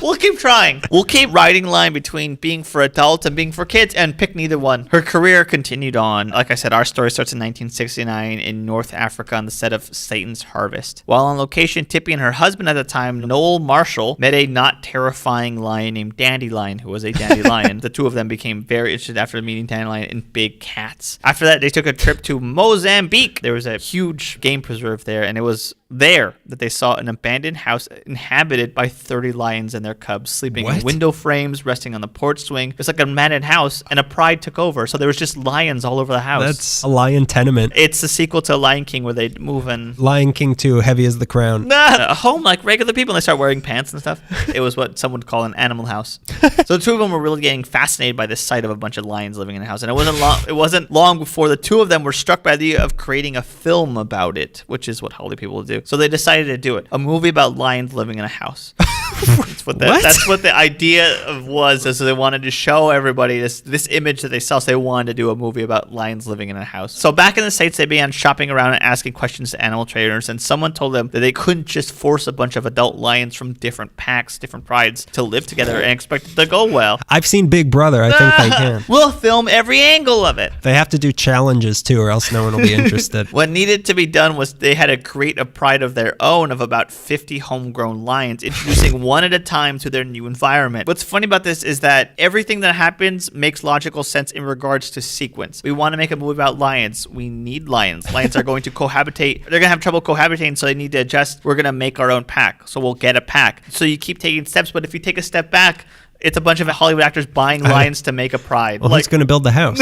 We'll keep trying. We'll keep riding line between being for adults and being for kids and pick neither one. Her career continued on. Like I said, our story starts in 1969 in North Africa on the set of Satan's Harvest. While on location, Tippi and her husband at the time, Noel Marshall, met a not terrifying lion named Dandelion, who was a dandelion. The two of them became very interested after meeting Dandelion in big cats. After that, they took a trip to Mozambique. There was a huge game preserve there, and it was there that they saw an abandoned house inhabited by 30 lions and their cubs, sleeping in window frames, resting on the porch swing. It's like a abandoned house, and a pride took over. So there was just lions all over the house. That's a lion tenement. It's the sequel to Lion King where they move in. Lion King 2, Heavy as the Crown. A home like regular people, and they start wearing pants and stuff. It was what some would call an animal house. So the two of them were really getting fascinated by the sight of a bunch of lions living in a house. And it wasn't long before the two of them were struck by the idea of creating a film about it, which is what Hollywood people do. So they decided to do it. A movie about lions living in a house. That's what the idea was. So they wanted to show everybody this image that they saw. So they wanted to do a movie about lions living in a house. So back in the States, they began shopping around and asking questions to animal trainers. And someone told them that they couldn't just force a bunch of adult lions from different packs, different prides to live together and expect it to go well. I've seen Big Brother. I think they can. We'll film every angle of it. They have to do challenges too, or else no one will be interested. What needed to be done was they had to create a pride of their own of about 50 homegrown lions, introducing one at a time to their new environment. What's funny about this is that everything that happens makes logical sense in regards to sequence. We want to make a movie about lions. We need lions. Lions are going to cohabitate. They're going to have trouble cohabitating, so they need to adjust. We're going to make our own pack, so we'll get a pack. So you keep taking steps, but if you take a step back, it's a bunch of Hollywood actors buying lions to make a pride. Well, who's going to build the house?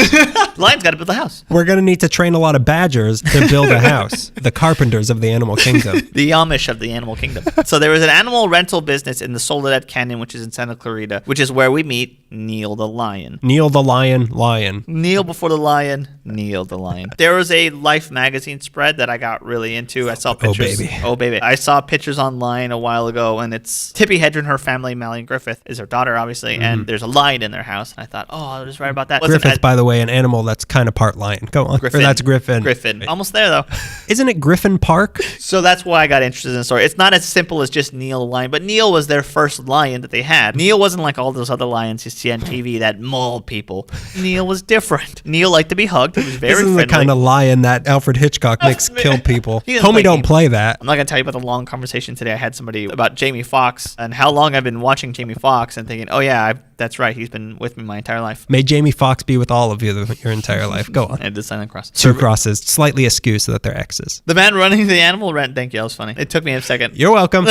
Lions got to build the house. We're going to need to train a lot of badgers to build a house. The carpenters of the animal kingdom. The Amish of the animal kingdom. So there was an animal rental business in the Soledad Canyon, which is in Santa Clarita, which is where we meet Neil the lion. Neil the lion. Kneel before the lion, Neil the lion. There was a Life magazine spread that I got really into. I saw pictures. Oh, baby. I saw pictures online a while ago, and it's Tippi Hedren, her family, Mallion Griffith, is her daughter, obviously, and there's a lion in their house. And I thought, I'll just write about that. Griffith, by the way, an animal that's kind of part lion. Go on. Griffin. Or that's Griffin. Griffin. Almost there, though. Isn't it Griffin Park? So that's why I got interested in the story. It's not as simple as just Neil the lion, but Neil was their first lion that they had. Neil wasn't like all those other lions you see on TV that mauled people. Neil was different. Neil liked to be hugged. He was very friendly. This is the kind of lion that Alfred Hitchcock makes kill people. Homie, don't play that. I'm not going to tell you about the long conversation today. I had somebody about Jamie Foxx and how long I've been watching Jamie Foxx and thinking, that's right. He's been with me my entire life. May Jamie Foxx be with all of you your entire life. Go on. And the silent cross. Two crosses, slightly askew so that they're X's. The man running the animal rent. Thank you. That was funny. It took me a second. You're welcome.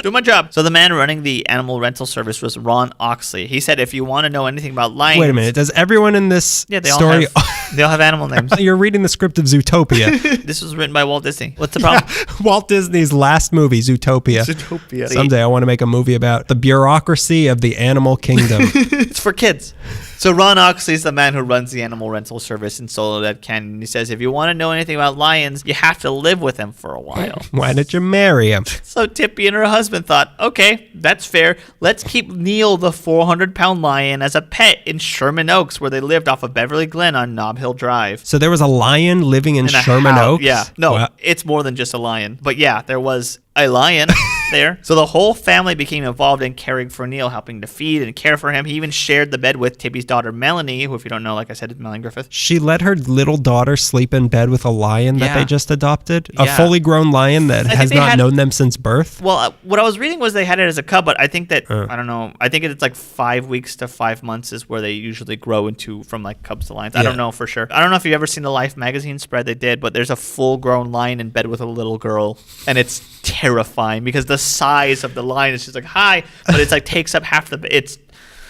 Do my job. So the man running the animal rental service was Ron Oxley. He said, if you want to know anything about lions. Wait a minute. Does everyone in this story. They all have animal names. You're reading the script of Zootopia. This was written by Walt Disney. What's the problem? Walt Disney's last movie, Zootopia. Zootopia. Someday I want to make a movie about the bureaucracy of the animal kingdom. It's for kids. So Ron Oxley is the man who runs the animal rental service in Soledad Canyon. He says, if you want to know anything about lions, you have to live with them for a while. Why did you marry him? So Tippi and her husband thought, okay, that's fair. Let's keep Neil, the 400-pound lion, as a pet in Sherman Oaks, where they lived off of Beverly Glen on Nob Hill Drive. So there was a lion living in Sherman Oaks? Yeah. No, It's more than just a lion. But yeah, there was a lion there. So the whole family became involved in caring for Neil, helping to feed and care for him. He even shared the bed with Tippi's daughter, Melanie, who, if you don't know, like I said, is Mallion Griffith. She let her little daughter sleep in bed with a lion that they just adopted? A fully grown lion that has not known them since birth? Well, what I was reading was they had it as a cub, but I think that, I don't know, I think it's like 5 weeks to 5 months is where they usually grow into from like cubs to lions. I don't know for sure. I don't know if you've ever seen the Life magazine spread they did, but there's a full-grown lion in bed with a little girl, and it's terrible. terrifying because the size of the lion is just like, hi, but it's like takes up half it's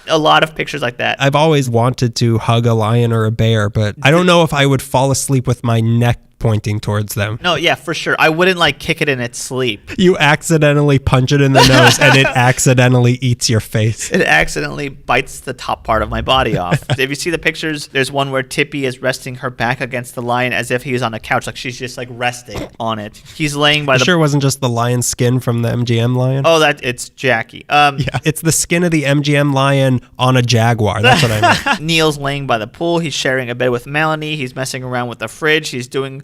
a lot of pictures like that. I've always wanted to hug a lion or a bear, but I don't know if I would fall asleep with my neck pointing towards them. No, yeah, for sure. I wouldn't like kick it in its sleep. You accidentally punch it in the nose and it accidentally eats your face. It accidentally bites the top part of my body off. If you see the pictures, there's one where Tippy is resting her back against the lion as if he was on a couch. Like she's just like resting on it. He's laying by Sure it wasn't just the lion skin from the MGM lion? Oh, it's Jackie. Yeah, it's the skin of the MGM lion on a jaguar. That's what I meant. Neil's laying by the pool. He's sharing a bed with Melanie. He's messing around with the fridge. He's doing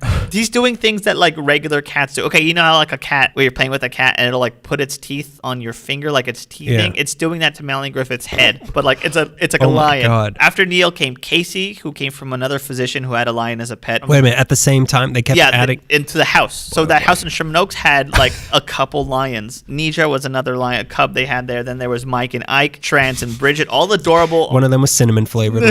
things that like regular cats do. Okay, you know how like a cat, where you're playing with a cat and it'll like put its teeth on your finger like it's teething? Yeah. It's doing that to Melanie Griffith's head, but like it's like a lion. God. After Neil came Casey, who came from another physician who had a lion as a pet. Wait a minute, at the same time they kept adding into the house. So that house in Sherman Oaks had like a couple lions. Nija was another lion, a cub they had there. Then there was Mike and Ike, Trans and Bridget, all adorable. One of them was cinnamon flavored.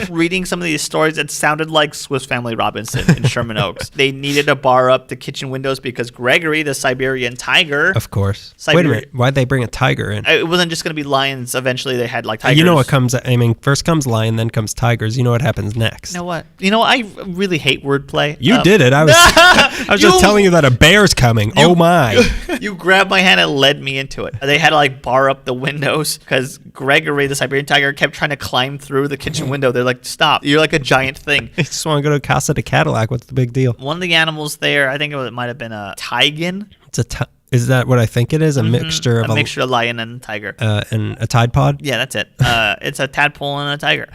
Reading some of these stories, it sounded like Swiss Family Robinson in Sherman Oaks. They needed to bar up the kitchen windows because Gregory, the Siberian tiger. Of course. Wait a minute. Why'd they bring a tiger in? It wasn't just going to be lions. Eventually they had like tigers. You know what comes, I mean, first comes lion, then comes tigers. You know what happens next. You know what? You know, I really hate wordplay. You did it. I was just telling you that a bear's coming. Oh my. You grabbed my hand and led me into it. They had to like bar up the windows because Gregory, the Siberian tiger, kept trying to climb through the kitchen window. They're like, stop. You're like a giant thing. I just want to go to Casa de Cadillac. What's the big deal? One of the animals there, I think it might have been a tigan. Is that what I think it is? A mixture of a mixture of lion and tiger. And a Tide Pod? Yeah, that's it. It's a tadpole and a tiger.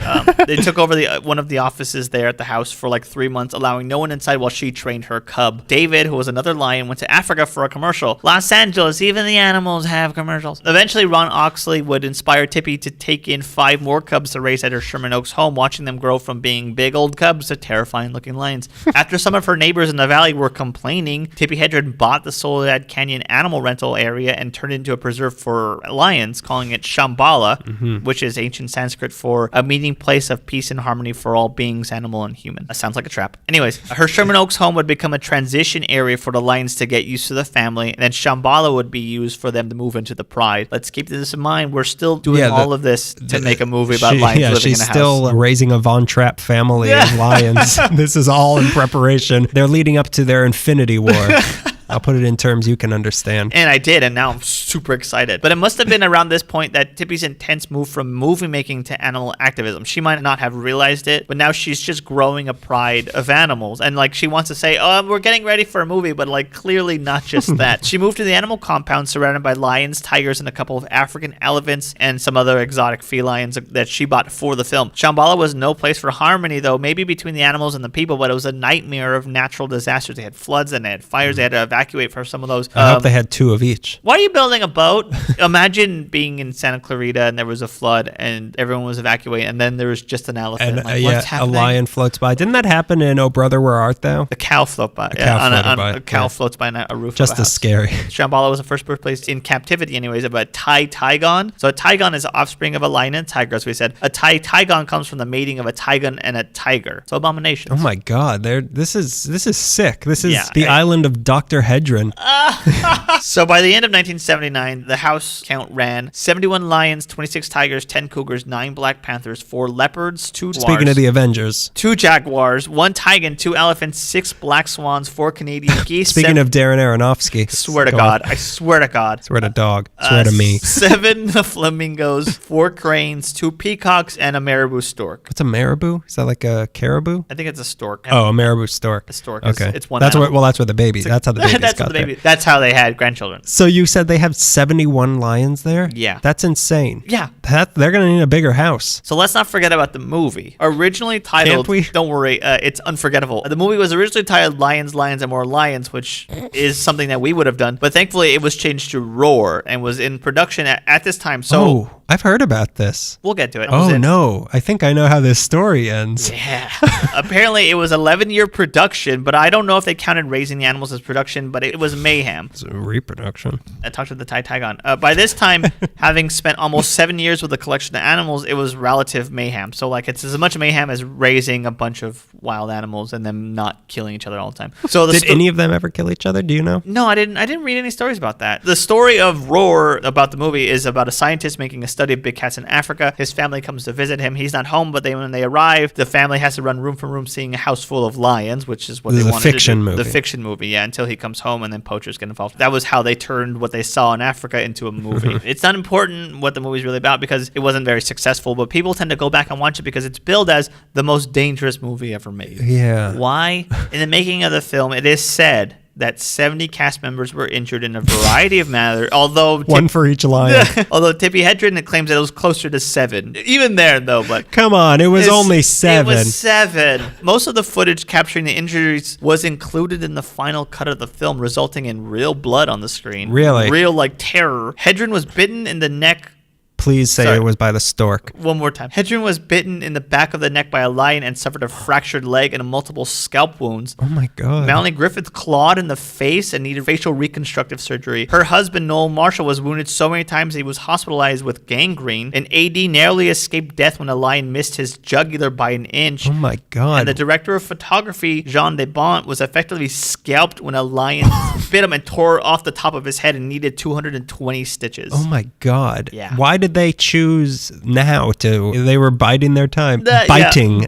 They took over one of the offices there at the house for like 3 months, allowing no one inside while she trained her cub. David, who was another lion, went to Africa for a commercial. Los Angeles, even the animals have commercials. Eventually, Ron Oxley would inspire Tippy to take in 5 more cubs to raise at her Sherman Oaks home, watching them grow from being big old cubs to terrifying-looking lions. After some of her neighbors in the valley were complaining, Tippi Hedren bought the Soledad Canyon animal rental area and turned it into a preserve for lions, calling it Shambhala, which is ancient Sanskrit for a meeting place of peace and harmony for all beings, animal and human. That sounds like a trap. Anyways, her Sherman Oaks home would become a transition area for the lions to get used to the family, and then Shambhala would be used for them to move into the Pride. Let's keep this in mind. We're still doing all of this to make a movie about lions living in a house. She's still raising a Von Trapp family of lions. This is all in preparation. They're leading up to their Infinity War. I'll put it in terms you can understand. And I did, and now I'm super excited. But it must have been around this point that Tippy's intense move from movie making to animal activism. She might not have realized it, but now she's just growing a pride of animals. And like she wants to say, oh, we're getting ready for a movie, but like clearly not just that. She moved to the animal compound surrounded by lions, tigers, and a couple of African elephants and some other exotic felines that she bought for the film. Shambhala was no place for harmony, though, maybe between the animals and the people, but it was a nightmare of natural disasters. They had floods and they had fires. They had to evacuate for some of those. I hope they had 2 of each. Why are you building a boat? Imagine being in Santa Clarita and there was a flood and everyone was evacuating and then there was just an elephant. And what's happening? A lion floats by. Didn't that happen in Oh Brother, Where Art Thou? A cow floats by. A cow floats by a roof just of a house. As scary. Shambhala was the first birthplace in captivity anyways of a Thai Tigon. So a Tigon is the offspring of a lion and tiger, as we said. A Thai Tigon comes from the mating of a Tigon and a tiger. So abominations. Oh my God. This is sick. This is the island of Dr. Hedren. So by the end of 1979, the house count ran 71 lions, 26 tigers, 10 cougars, 9 black panthers, 4 leopards, 2 jaguars. Speaking of the Avengers. 2 jaguars, 1 tiger, 2 elephants, 6 black swans, 4 Canadian geese. Speaking of Darren Aronofsky. Swear to God. I swear to God. Swear to dog. Swear to me. 7 flamingos, 4 cranes, 2 peacocks, and a marabou stork. What's a marabou? Is that like a caribou? I think it's a stork. Oh, a marabou stork. A stork. Okay. It's one that's animal. where, that's where the baby. That's how the babies got there. That's how they had grandchildren. So you said they have 71 lions there? Yeah. That's insane. Yeah. They're going to need a bigger house. So let's not forget about the movie. Originally titled, Can't we? Don't worry, it's unforgettable. The movie was originally titled Lions, Lions, and More Lions, which is something that we would have done. But thankfully, it was changed to Roar and was in production at this time. So I've heard about this. We'll get to it. Oh, no. I think I know how this story ends. Yeah. Apparently, it was 11-year production, but I don't know if they counted Raising the Animals as production reproduction, but it was mayhem. It's a reproduction. I talked to the Tytagon. By this time, having spent almost 7 years with a collection of animals, it was relative mayhem. So like it's as much mayhem as raising a bunch of wild animals and them not killing each other all the time. So did any of them ever kill each other? Do you know? No, I didn't read any stories about that. The story of Roar about the movie is about a scientist making a study of big cats in Africa. His family comes to visit him. He's not home, but when they arrive, the family has to run room for room, seeing a house full of lions, which is what this they is wanted a fiction to do. movie. The fiction movie, yeah. Until he comes home, and then poachers get involved. That was how they turned what they saw in Africa into a movie. It's not important what the movie's really about because it wasn't very successful, but people tend to go back and watch it because it's billed as the most dangerous movie ever made. Yeah. Why? In the making of the film, it is said that 70 cast members were injured in a variety of matters, although... One for each lion. Although Tippi Hedren claims that it was closer to 7. Even there, though, but... Come on, it was only 7. It was 7. Most of the footage capturing the injuries was included in the final cut of the film, resulting in real blood on the screen. Really? Real, terror. Hedren was bitten in the neck... Please say it was by the stork. One more time. Hedren was bitten in the back of the neck by a lion and suffered a fractured leg and multiple scalp wounds. Oh my God. Melanie Griffith clawed in the face and needed facial reconstructive surgery. Her husband, Noel Marshall, was wounded so many times he was hospitalized with gangrene. An AD narrowly escaped death when a lion missed his jugular by an inch. Oh my God. And the director of photography, Jean Desbont, was effectively scalped when a lion bit him and tore off the top of his head and needed 220 stitches. Oh my God. Yeah. Why did they choose now to? They were biding their time. Their time.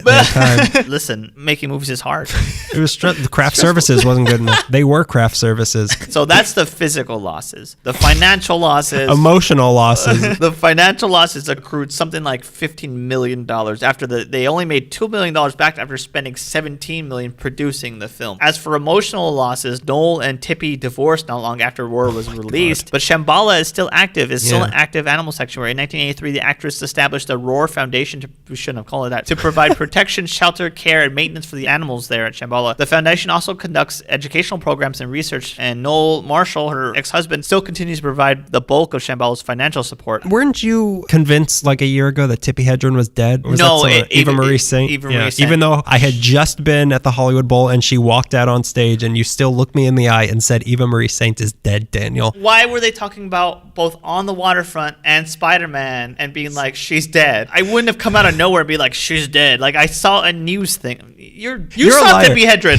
Listen, making movies is hard. It was the craft services wasn't good enough. They were craft services. So that's the physical losses. The financial losses. Emotional losses. The financial losses accrued something like $15 million after they only made $2 million back after spending $17 million producing the film. As for emotional losses, Noel and Tippi divorced not long after Roar was released, but Shambhala is still active, still an active animal sanctuary. In 1983, the actress established the Roar Foundation, we shouldn't have called it that, to provide protection, shelter, care, and maintenance for the animals there at Shambhala. The foundation also conducts educational programs and research, and Noel Marshall, her ex-husband, still continues to provide the bulk of Shambhala's financial support. Weren't you convinced like a year ago that Tippi Hedren was dead? Or was no, Eva Marie Saint. Even though I had just been at the Hollywood Bowl and she walked out on stage and you still looked me in the eye and said, Eva Marie Saint is dead, Daniel. Why were they talking about both On the Waterfront and Spider-Man and being like, she's dead? I wouldn't have come out of nowhere and be like, she's dead. Like, I saw a news thing. You saw Tippi Hedren.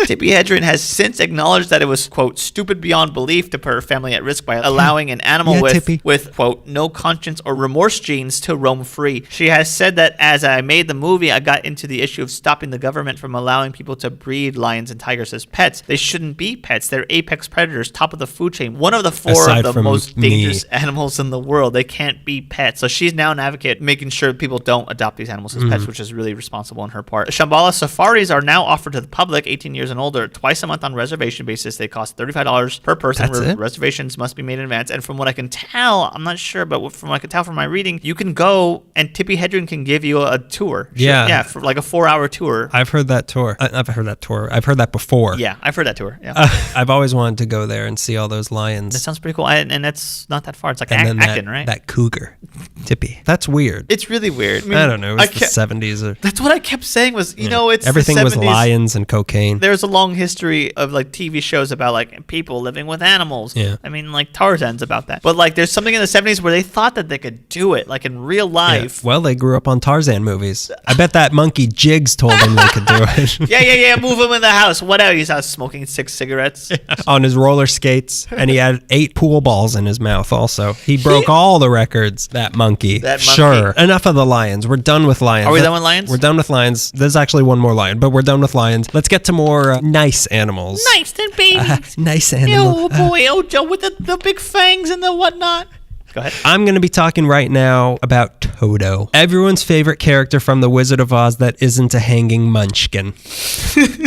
Tippi Hedren has since acknowledged that it was, quote, stupid beyond belief to put her family at risk by allowing an animal with, quote, no conscience or remorse genes to roam free. She has said that as I made the movie, I got into the issue of stopping the government from allowing people to breed lions and tigers as pets. They shouldn't be pets. They're apex predators, top of the food chain. One of the 4 of the most dangerous animals in the world. They can't be pets. So she's now an advocate making sure people don't adopt these animals as pets, which is really responsible on her part. Shambhala safaris are now offered to the public, 18 years and older, twice a month on reservation basis. They cost $35 per person. Reservations must be made in advance. And from what I can tell, I'm not sure, but from what I can tell from my reading, you can go and Tippi Hedren can give you a tour. Yeah, for like a 4-hour tour. I've heard that tour. I've heard that tour. I've heard that before. Yeah, I've heard that tour. Yeah. I've always wanted to go there and see all those lions. That sounds pretty cool. And that's not that far. It's like Acton, right? That cougar, Tippi. That's weird. It's really weird. I don't know. It was the 70s. That's what I kept saying was, it's everything the 70s. Was lions and cocaine. There's a long history of like TV shows about like people living with animals. Yeah. I mean, like Tarzan's about that. But like there's something in the 70s where they thought that they could do it, like in real life. Yeah. Well, they grew up on Tarzan movies. I bet that monkey Jigs told them they could do it. Yeah. Move him in the house. Whatever. He's out smoking 6 cigarettes. On his roller skates. And he had 8 pool balls in his mouth also. He broke all the records, that monkey. Sure. Enough of the lions. We're done with lions. Are we done with lions? We're done with lions. There's actually one more lion, but we're done with lions. Let's get to more nice animals. Nice and babies. Nice animals. Oh boy, Joe with the big fangs and the whatnot. Go ahead. I'm going to be talking right now about Toto. Everyone's favorite character from The Wizard of Oz that isn't a hanging munchkin.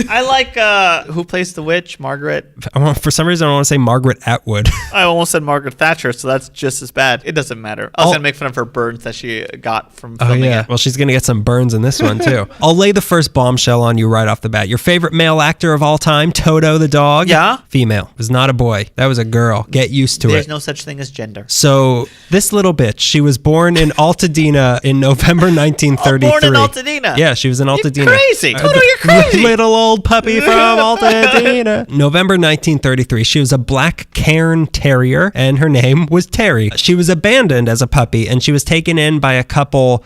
I like, who plays the witch? Margaret? For some reason, I want to say Margaret Atwood. I almost said Margaret Thatcher, so that's just as bad. It doesn't matter. I was going to make fun of her burns that she got from filming it. Well, she's going to get some burns in this one, too. I'll lay the first bombshell on you right off the bat. Your favorite male actor of all time, Toto the dog? Yeah? Female. Was not a boy. That was a girl. Get used to it. There's no such thing as gender. So So this little bitch, she was born in Altadena in November 1933. Born in Altadena? Yeah, she was in Altadena. You're crazy. Toto, you're crazy. Little old puppy from Altadena. November 1933. She was a black cairn terrier, and her name was Terry. She was abandoned as a puppy, and she was taken in by a couple.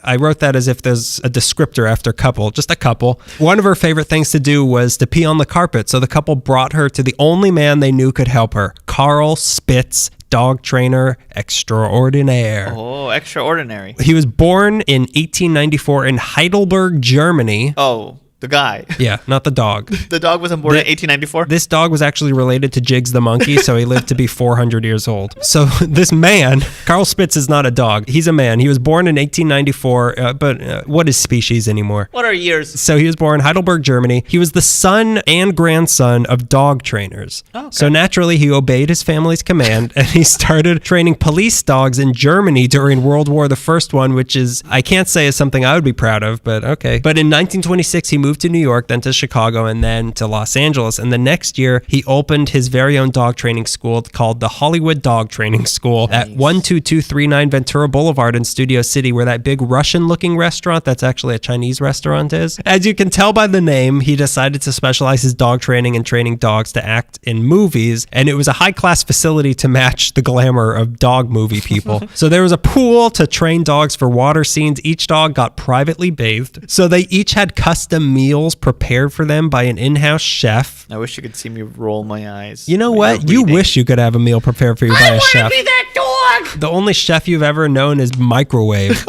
I wrote that as if there's a descriptor after couple, just a couple. One of her favorite things to do was to pee on the carpet, so the couple brought her to the only man they knew could help her, Carl Spitz, dog trainer extraordinaire. Oh, extraordinary. He was born in 1894 in Heidelberg, Germany. Oh, the guy. Yeah, not the dog. The dog wasn't born in 1894? This dog was actually related to Jiggs the monkey, so he lived to be 400 years old. So this man, Carl Spitz, is not a dog. He's a man. He was born in 1894, but what is species anymore? What are years? So he was born in Heidelberg, Germany. He was the son and grandson of dog trainers. Oh, okay. So naturally, he obeyed his family's command, and he started training police dogs in Germany during World War, the first one, which is, I can't say is something I would be proud of, but okay. But in 1926, he moved to New York, then to Chicago, and then to Los Angeles. And the next year, he opened his very own dog training school called the Hollywood Dog Training School at 12239 Ventura Boulevard in Studio City, where that big Russian-looking restaurant that's actually a Chinese restaurant is. As you can tell by the name, he decided to specialize his dog training and training dogs to act in movies, and it was a high-class facility to match the glamour of dog movie people. So there was a pool to train dogs for water scenes. Each dog got privately bathed. So they each had custom meals prepared for them by an in-house chef. I wish you could see me roll my eyes. You know what? You wish you could have a meal prepared for you by a chef. Be that dog. The only chef you've ever known is microwave.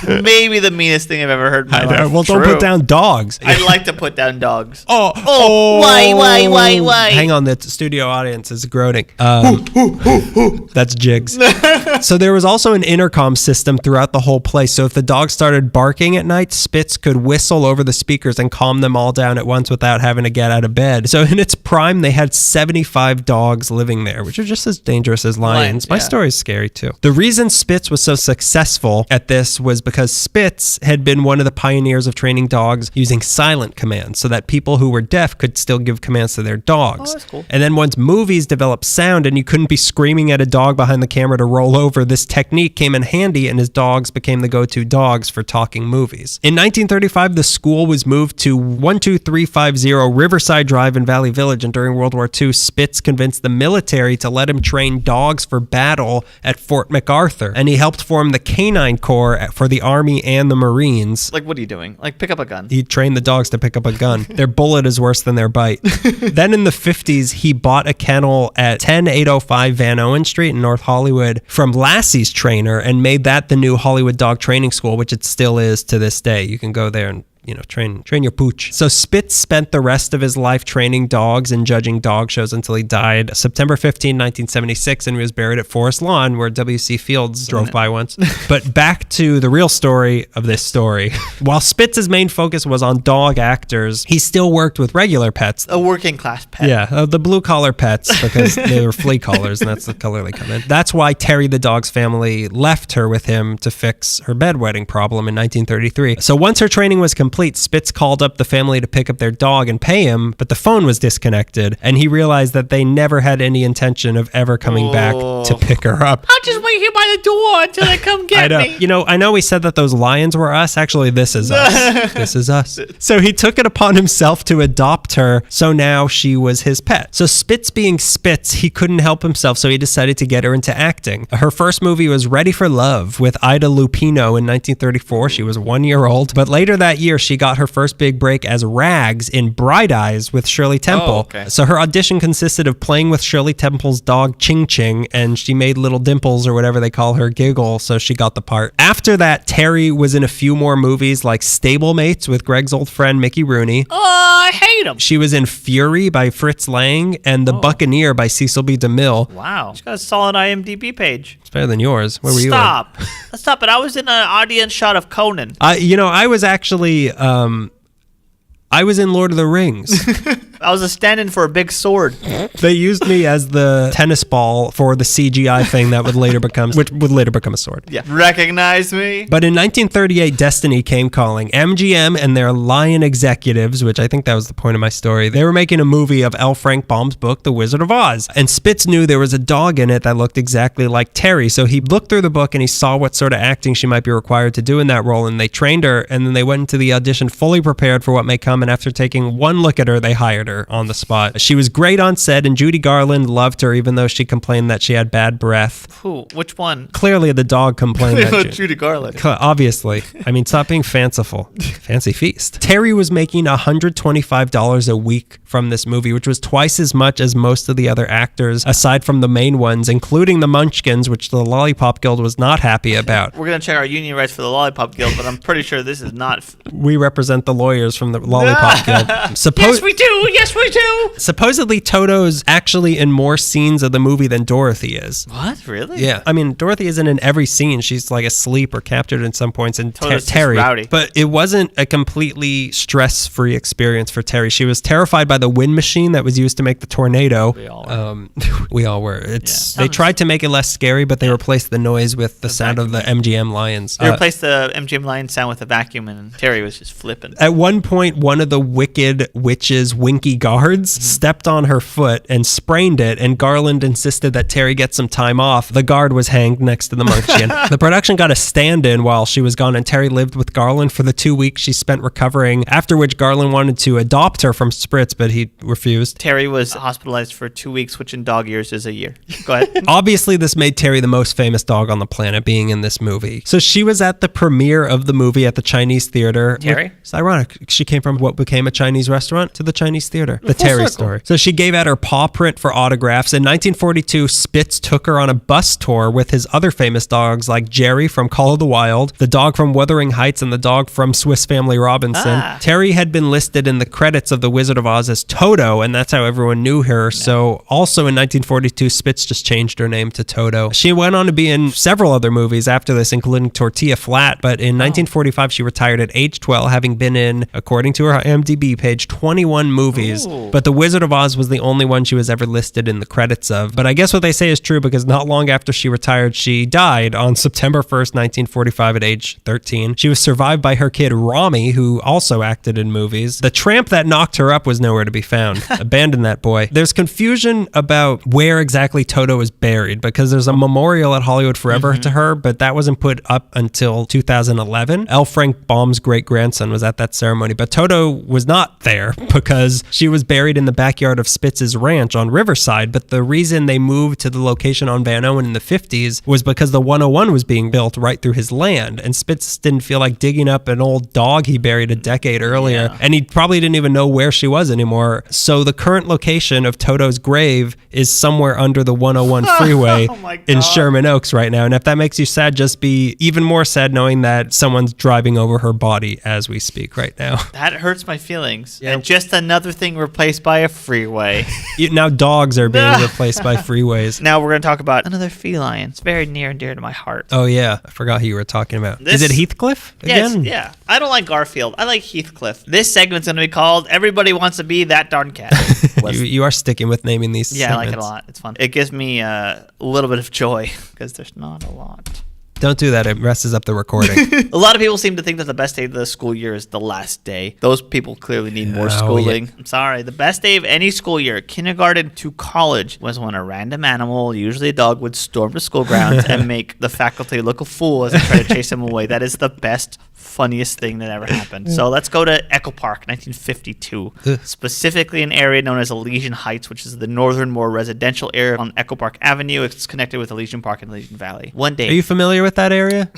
Maybe the meanest thing I've ever heard in my life. Well, don't put down dogs. I'd like to put down dogs. Oh, Why? Hang on, the studio audience is groaning. That's Jiggs. So there was also an intercom system throughout the whole place. So if the dog started barking at night, Spitz could whistle over the speakers and calm them all down at once without having to get out of bed. So in its prime, they had 75 dogs living there, which are just as dangerous as lions. My story is scary too. The reason Spitz was so successful at this was because Spitz had been one of the pioneers of training dogs using silent commands so that people who were deaf could still give commands to their dogs. Oh, that's cool. And then once movies developed sound and you couldn't be screaming at a dog behind the camera to roll over, this technique came in handy and his dogs became the go-to dogs for talking movies. In 1935, the school was moved to 12350 Riverside Drive in Valley Village, and during World War II, Spitz convinced the military to let him train dogs for battle at Fort MacArthur, and he helped form the Canine Corps for the Army and the Marines. Like, what are you doing? Like, pick up a gun. He trained the dogs to pick up a gun. Their bullet is worse than their bite. Then in the 50s, he bought a kennel at 10805 Van Owen Street in North Hollywood from Lassie's trainer and made that the new Hollywood Dog Training School, which it still is to this day. You can go there and train your pooch. So Spitz spent the rest of his life training dogs and judging dog shows until he died September 15, 1976, and he was buried at Forest Lawn, where W.C. Fields drove by once. But back to the real story of this story. While Spitz's main focus was on dog actors, he still worked with regular pets. A working class pet. Yeah, the blue-collar pets, because they were flea collars, and that's the color they come in. That's why Terry the dog's family left her with him to fix her bedwetting problem in 1933. So once her training was complete, Spitz called up the family to pick up their dog and pay him, but the phone was disconnected, and he realized that they never had any intention of ever coming back to pick her up. I'll just wait here by the door until they come get me. I know we said that those lions were us. Actually, this is us. This is us. So he took it upon himself to adopt her, so now she was his pet. So Spitz being Spitz, he couldn't help himself, so he decided to get her into acting. Her first movie was Ready for Love with Ida Lupino in 1934. She was 1 year old, but later that year, she got her first big break as Rags in Bright Eyes with Shirley Temple. Oh, okay. So her audition consisted of playing with Shirley Temple's dog Ching Ching, and she made little dimples or whatever they call her giggle, so she got the part. After that, Terry was in a few more movies like Stablemates with Greg's old friend Mickey Rooney. Oh, I hate him. She was in Fury by Fritz Lang and The Buccaneer by Cecil B. DeMille. Wow. She's got a solid IMDb page. It's better than yours. Where were you? Stop. Stop it. I was in an audience shot of Conan. I was actually... I was in Lord of the Rings. I was a stand-in for a big sword. They used me as the tennis ball for the CGI thing that would later become a sword. Yeah. Recognize me? But in 1938, Destiny came calling. MGM and their Lion executives, which I think that was the point of my story, they were making a movie of L. Frank Baum's book, The Wizard of Oz. And Spitz knew there was a dog in it that looked exactly like Terry. So he looked through the book and he saw what sort of acting she might be required to do in that role. And they trained her, and then they went into the audition fully prepared for what may come. And after taking one look at her, they hired her on the spot. She was great on set, and Judy Garland loved her, even though she complained that she had bad breath. Who? Which one? Clearly, the dog complained that Judy Garland. Obviously. I mean, stop being fanciful. Fancy feast. Terry was making $125 a week from this movie, which was twice as much as most of the other actors, aside from the main ones, including the Munchkins, which the Lollipop Guild was not happy about. We're going to check our union rights for the Lollipop Guild, but I'm pretty sure this is not... We represent the lawyers from the Lollipop Guild. Yes, we do. Yes, we do. Supposedly, Toto's actually in more scenes of the movie than Dorothy is. What? Really? Yeah. I mean, Dorothy isn't in every scene. She's like asleep or captured in some points. And Toto's just Terry. rowdy. But it wasn't a completely stress-free experience for Terry. She was terrified by the wind machine that was used to make the tornado. We all were. We all were. They tried to make it less scary, but they replaced the noise with the sound of the MGM lions. They replaced the MGM lion sound with a vacuum, and Terry was just flipping. At one point, one of the Wicked Witch's winky guards stepped on her foot and sprained it, and Garland insisted that Terry get some time off. The guard was hanged next to the Munchkin. The production got a stand-in while she was gone, and Terry lived with Garland for the 2 weeks she spent recovering, after which Garland wanted to adopt her from Spritz, but he refused. Terry was hospitalized for 2 weeks, which in dog years is a year. Go ahead. Obviously, this made Terry the most famous dog on the planet, being in this movie. So she was at the premiere of the movie at the Chinese theater. Terry? It's ironic. She came from what became a Chinese restaurant to the Chinese theater. The Terry story. So she gave out her paw print for autographs. In 1942, Spitz took her on a bus tour with his other famous dogs like Jerry from Call of the Wild, the dog from Wuthering Heights, and the dog from Swiss Family Robinson. Terry had been listed in the credits of The Wizard of Oz as Toto, and that's how everyone knew her. Yeah. So also in 1942, Spitz just changed her name to Toto. She went on to be in several other movies after this, including Tortilla Flat, but in 1945, she retired at age 12, having been in, according to her IMDb page, 21 movies. Ooh. But The Wizard of Oz was the only one she was ever listed in the credits of. But I guess what they say is true, because not long after she retired, she died on September 1st, 1945 at age 13. She was survived by her kid, Rami, who also acted in movies. The tramp that knocked her up was nowhere to be found. Abandon that boy. There's confusion about where exactly Toto is buried, because there's a memorial at Hollywood Forever to her, but that wasn't put up until 2011. L. Frank Baum's great-grandson was at that ceremony, but Toto was not there because she was buried in the backyard of Spitz's ranch on Riverside. But the reason they moved to the location on Van Owen in the 50s was because the 101 was being built right through his land, and Spitz didn't feel like digging up an old dog he buried a decade earlier, and he probably didn't even know where she was anymore. So the current location of Toto's grave is somewhere under the 101 freeway in Sherman Oaks right now. And if that makes you sad, just be even more sad knowing that someone's driving over her body as we speak right now. That hurts my feelings. Yeah. And just another thing replaced by a freeway. Now dogs are being replaced by freeways. Now we're going to talk about another feline. It's very near and dear to my heart. Oh, yeah. I forgot who you were talking about. Is it Heathcliff again? Yes, yeah. I don't like Garfield. I like Heathcliff. This segment's going to be called Everybody Wants to Be That Darn Cat. You are sticking with naming these segments. I like it a lot. It's fun. It gives me a little bit of joy because there's not a lot. Don't do that. It messes up the recording. A lot of people seem to think that the best day of the school year is the last day. Those people clearly need more schooling. Yeah. I'm sorry. The best day of any school year, kindergarten to college, was when a random animal, usually a dog, would storm the school grounds and make the faculty look a fool as they try to chase him away. That is the best, funniest thing that ever happened. So let's go to Echo Park, 1952. Specifically an area known as Elysian Heights, which is the northern, more residential area on Echo Park Avenue. It's connected with Elysian Park and Elysian Valley. One day. Are you familiar with that area?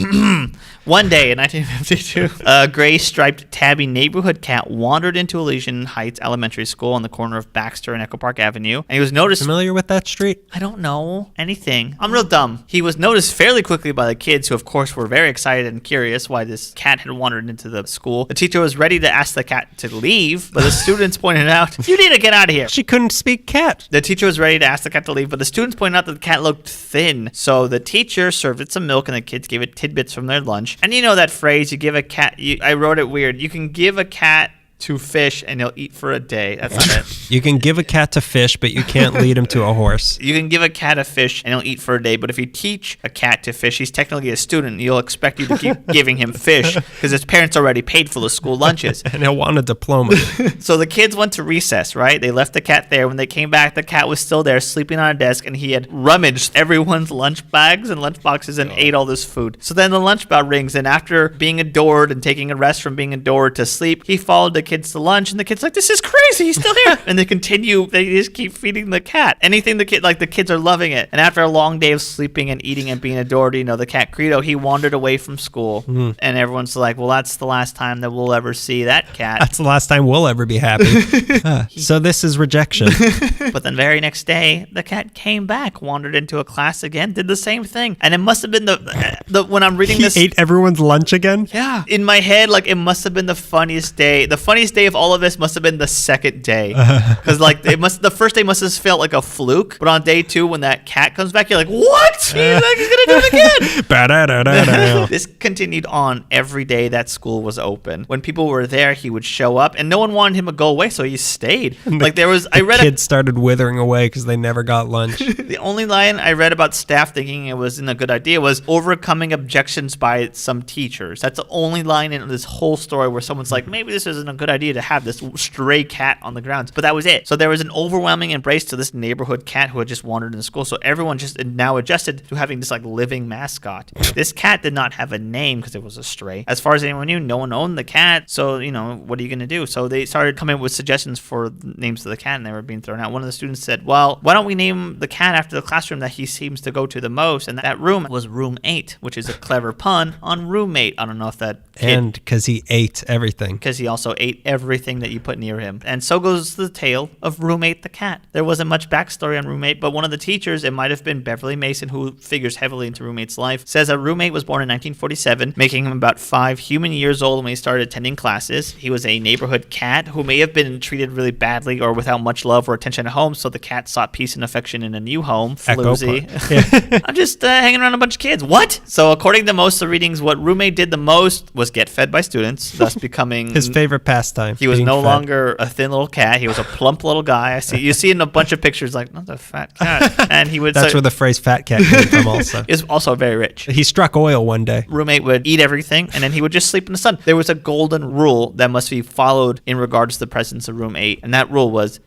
One day in 1952, a gray striped tabby neighborhood cat wandered into Elysian Heights Elementary School on the corner of Baxter and Echo Park Avenue, and he was noticed... Familiar with that street? I don't know anything. I'm real dumb. He was noticed fairly quickly by the kids, who of course were very excited and curious why this cat had wandered into the school. The teacher was ready to ask the cat to leave, but the students pointed out, "You need to get out of here." She couldn't speak cat. The teacher was ready to ask the cat to leave, but the students pointed out that the cat looked thin. So the teacher served it some milk, and the kids gave it tidbits from their lunch. And you know that phrase, you give a cat... I wrote it weird. You can give a cat to fish and he'll eat for a day. That's not it. You can give a cat to fish, but you can't lead him to a horse. You can give a cat a fish and he'll eat for a day, but if you teach a cat to fish, he's technically a student. You'll expect you to keep giving him fish because his parents already paid for the school lunches. And he'll want a diploma. So the kids went to recess, right? They left the cat there. When they came back, the cat was still there, sleeping on a desk, and he had rummaged everyone's lunch bags and lunch boxes and ate all this food. So then the lunch bell rings, and after being adored and taking a rest from being adored to sleep, he followed the kids to lunch, and the kid's like, this is crazy, he's still here. And they just keep feeding the cat. Anything the kids are loving it. And after a long day of sleeping and eating and being adored, the cat Credo, he wandered away from school. And everyone's like, well, that's the last time that we'll ever see that cat. That's the last time we'll ever be happy. So this is rejection. But the very next day, the cat came back, wandered into a class again, did the same thing. And it must have been the when I'm reading this... He ate everyone's lunch again? Yeah. In my head, it must have been the funniest day. The funniest day of all of this must have been the second day. Because, the first day must have felt like a fluke. But on day 2, when that cat comes back, you're like, what? He's going to do it again. This continued on every day that school was open. When people were there, he would show up, and no one wanted him to go away, so he stayed. Kids started withering away because they never got lunch. The only line I read about staff thinking it wasn't a good idea was overcoming objections by some teachers. That's the only line in this whole story where someone's like, maybe this isn't a good idea to have this stray cat on the grounds. But that was it. So there was an overwhelming embrace to this neighborhood cat who had just wandered into school. So everyone just now adjusted to having this living mascot. This cat did not have a name because it was a stray. As far as anyone knew, no one owned the cat. So, what are you going to do? So they started coming up with suggestions for names of the cat, and they were being thrown out. One of the students said, well, why don't we name the cat after the classroom that he seems to go to the most? And that room was room 8, which is a clever pun on roommate. I don't know if that kid... And because he ate everything. Because he also ate everything that you put near him. And so goes the tale of Roommate the cat. There wasn't much backstory on Roommate, but one of the teachers, it might have been Beverly Mason, who figures heavily into Roommate's life, says that Roommate was born in 1947, making him about 5 human years old when he started attending classes. He was a neighborhood cat who may have been treated really badly or without much love or attention at home, so the cat sought peace and affection in a new home. Floozy. Yeah. I'm just hanging around a bunch of kids. What? So according to most of the readings, what Roommate did the most was get fed by students, thus becoming... his favorite pastime. He was no longer a thin little cat. He was a plump little guy. You see in a bunch of pictures, not a fat cat. And he would... That's where the phrase fat cat came from also. Is also very rich. He struck oil one day. Roommate would eat everything, and then he would just sleep in the sun. There was a golden rule that must be followed in regards to the presence of room 8, and that rule was,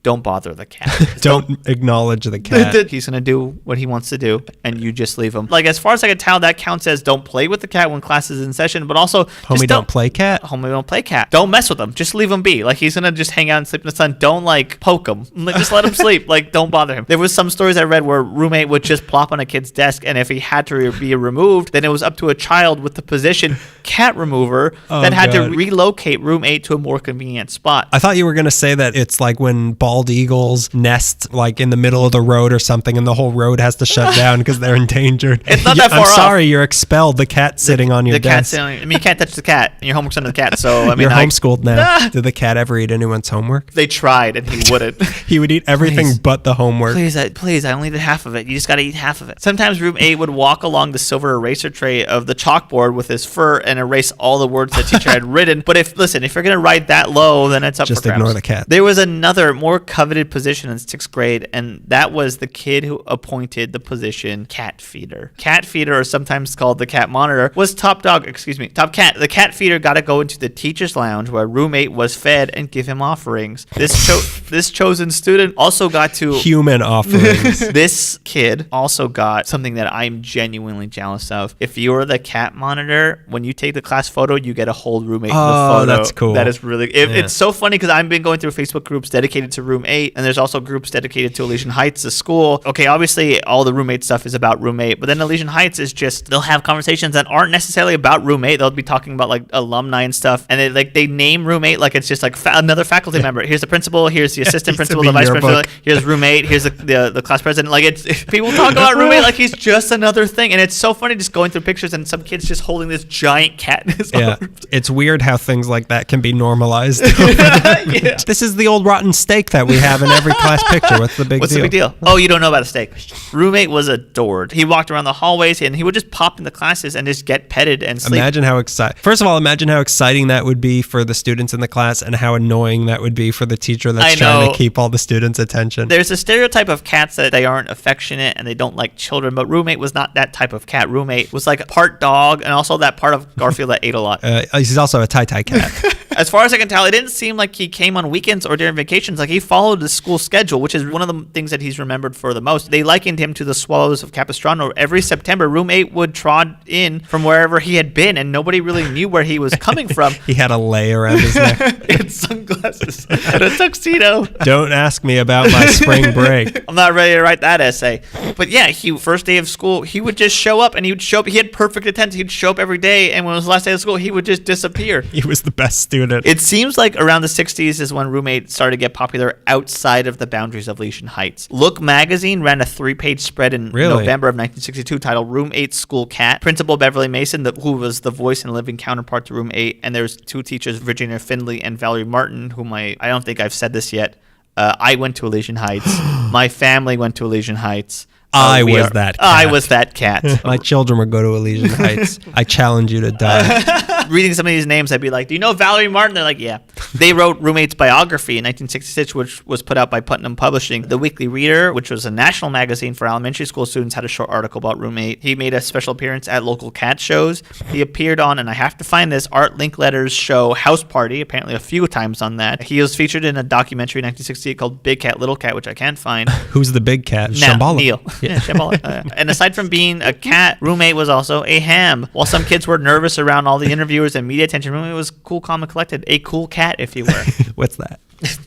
don't bother the cat. Don't acknowledge the cat. He's going to do what he wants to do, and you just leave him. As far as I can tell, that counts as don't play with the cat when class is in session, but also... Homie don't play cat? Homie don't play cat. Don't mess with him. Just leave him be. He's going to just hang out and sleep in the sun. Don't, poke him. Just let him sleep. Don't bother him. There was some stories I read where Roommate would just plop on a kid's desk, and if he had to be removed, then it was up to a child with the position cat remover that had to relocate room 8 to a more convenient spot. I thought you were going to say that it's like when bald eagles nest in the middle of the road or something, and the whole road has to shut down because they're endangered. It's not that far off. I'm sorry, you're expelled. The cat's sitting on your desk. You can't touch the cat. Your homework's under the cat. So you're homeschooled now. Did the cat ever eat anyone's homework? They tried, and he wouldn't. He would eat everything but the homework. Please, I only did half of it. You just got to eat half of it. Sometimes room 8 would walk along the silver eraser tray of the chalkboard with his fur and erase all the words the teacher had written. But if you're going to write that low, then it's up just for grabs. Ignore the cat. There was another more coveted position in 6th grade, and that was the kid who appointed the position cat feeder. Cat feeder, or sometimes called the cat monitor, was top cat. The cat feeder got to go into the teacher's lounge where Roommate was fed and give him offerings. This chosen student also got to... human offerings. This kid also got something that I'm genuinely jealous of. If you're the cat monitor, when you take the class photo, you get to hold Roommate in the photo. Oh, that's cool. That is really... It's so funny because I've been going through Facebook groups dedicated to room 8, and there's also groups dedicated to Elysian Heights, the school. Okay, obviously all the Roommate stuff is about Roommate, but then Elysian Heights is just, they'll have conversations that aren't necessarily about Roommate. They'll be talking about alumni and stuff, and they name Roommate like it's just another faculty member. Here's the principal, here's the assistant principal, the vice principal, here's Roommate, here's the class president. It's people talk about Roommate like he's just another thing, and it's so funny just going through pictures and some kids just holding this giant cat in his arms. It's weird how things like that can be normalized. Yeah. This is the old rotten steak that we have in every class picture. What's the big What's deal? the big deal? Oh, you don't know about a steak. Roommate was adored. He walked around the hallways and he would just pop into classes and just get petted and sleep. Imagine how exciting. First of all, imagine how exciting that would be for the students in the class and how annoying that would be for the teacher that's trying to keep all the students' attention. There's a stereotype of cats that they aren't affectionate and they don't like children, but Roommate was not that type of cat. Roommate was like a part dog and also that part of Garfield that ate a lot. He's also a tie-tie cat. As far as I can tell, it didn't seem like he came on weekends or during vacations. Like, he followed the school schedule, which is one of the things that he's remembered for the most. They likened him to the swallows of Capistrano. Every September, Roommate would trot in from wherever he had been, and nobody really knew where he was coming from. He had a lei around his neck. He had sunglasses and a tuxedo. Don't ask me about my spring break. I'm not ready to write that essay. But yeah, first day of school, he would just show up, and he would show up. He had perfect attendance. He'd show up every day, and when it was the last day of school, he would just disappear. He was the best student. It seems like around the 60s is when Roommate started to get popular outside of the boundaries of Elysian Heights. Look magazine ran a 3-page spread in November of 1962 titled Room-8's School Cat. Principal Beverly Mason, who was the voice and living counterpart to Room-8, and there's 2 teachers, Virginia Findley and Valerie Martin, whom I don't think I've said this yet. I went to Elysian Heights. My family went to Elysian Heights. I was that cat. My children would go to Elysian Heights. I challenge you to die. Reading some of these names, I'd be like, do you know Valerie Martin? They're like, yeah. They wrote Roommate's biography in 1966, which was put out by Putnam Publishing. The Weekly Reader, which was a national magazine for elementary school students, had a short article about Roommate. He made a special appearance at local cat shows. He appeared on, and I have to find this, Art Linkletter's show House Party, apparently a few times on that. He was featured in a documentary in 1968 called Big Cat, Little Cat, which I can't find. Who's the big cat? Shambhala. Neil. Yeah, Shambhala. And aside from being a cat, Roommate was also a ham. While some kids were nervous around all the interviewers and media attention, Roommate was cool, calm, and collected. A cool cat, if you were. What's that?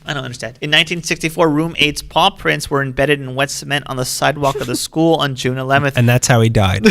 I don't understand. In 1964, Room-8's paw prints were embedded in wet cement on the sidewalk of the school on June 11th. And that's how he died.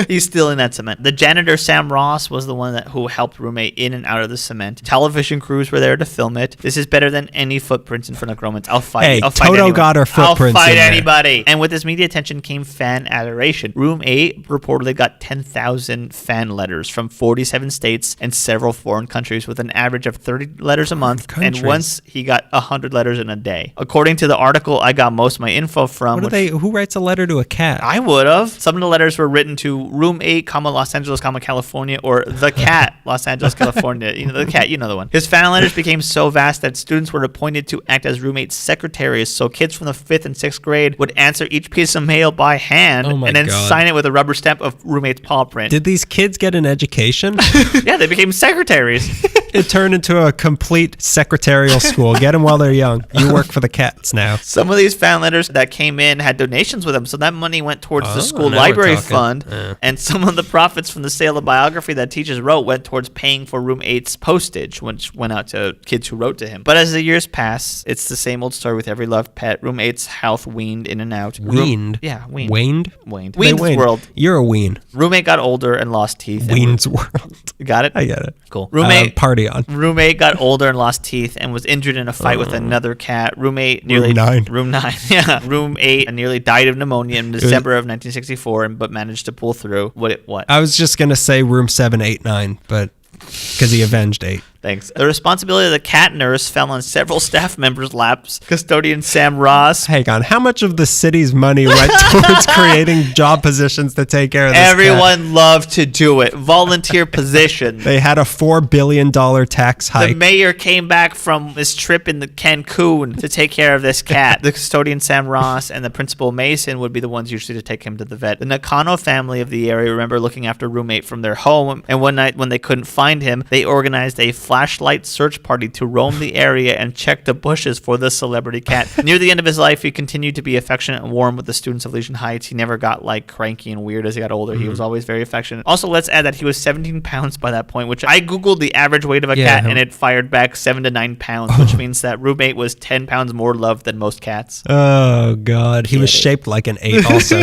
He's still in that cement. The janitor, Sam Ross, was the one who helped Roommate in and out of the cement. Television crews were there to film it. This is better than any footprints in front of Gromans. I'll fight. Hey, I'll fight Toto anyone. got her footprints I'll fight in there. anybody. And with this media attention came fan adoration. Room-8 reportedly got 10,000 fan letters from 47 states and several foreign countries with an average of 30 letters a month. And once he got 100 letters in a day. According to the article I got most of my info from. Who writes a letter to a cat? I would have. Some of the letters were written to Room-8, Los Angeles, California, or The Cat, Los Angeles, California. You know, the cat, you know the one. His fan letters became so vast that students were appointed to act as Room-8's secretaries, so kids from the 5th and 6th grade would answer each piece of mail by hand and then sign it with a rubber stamp of Room-8's paw print. Did these kids get an education? Yeah, they became secretaries. It turned into a complete secretarial school. Get them while they're young. You work for the cats now. Some of these fan letters that came in had donations with them, so that money went towards the school library fund, and some of the profits from the sale of biography that teachers wrote went towards paying for Room-8's postage, which went out to kids who wrote to him. But as the years pass, it's the same old story with every loved pet. Room-8's health weaned in and out. Weaned? Yeah, weaned. Waned? Waned. Ween's World. You're a ween. Roommate got older and lost teeth. Ween's World. Got it? I get it. Cool. Roommate party on. Roommate got older and lost teeth and was injured in a fight with another cat. Roommate nearly Room 9. Yeah. Roommate nearly died of pneumonia in December of 1964, but managed to pull through. What? I was just gonna say room 789, but because he avenged 8. Thanks. The responsibility of the cat nurse fell on several staff members' laps. Custodian Sam Ross. Hang on. How much of the city's money went towards creating job positions to take care of this Everyone cat? loved to do it. Volunteer position. They had a $4 billion tax hike. The mayor came back from his trip in the Cancun to take care of this cat. The custodian Sam Ross and the principal Mason would be the ones usually to take him to the vet. The Nakano family of the area remember looking after Roommate from their home, and one night when they couldn't find him, they organized a flashlight search party to roam the area and check the bushes for the celebrity cat. Near the end of his life, he continued to be affectionate and warm with the students of Elysian Heights. He never got like cranky and weird as he got older. He was always very affectionate. Also, let's add that he was 17 pounds by that point, which I googled the average weight of a cat and it fired back 7 to 9 pounds, which means that Roommate was 10 pounds more loved than most cats. Oh God, he was shaped like an 8. Also,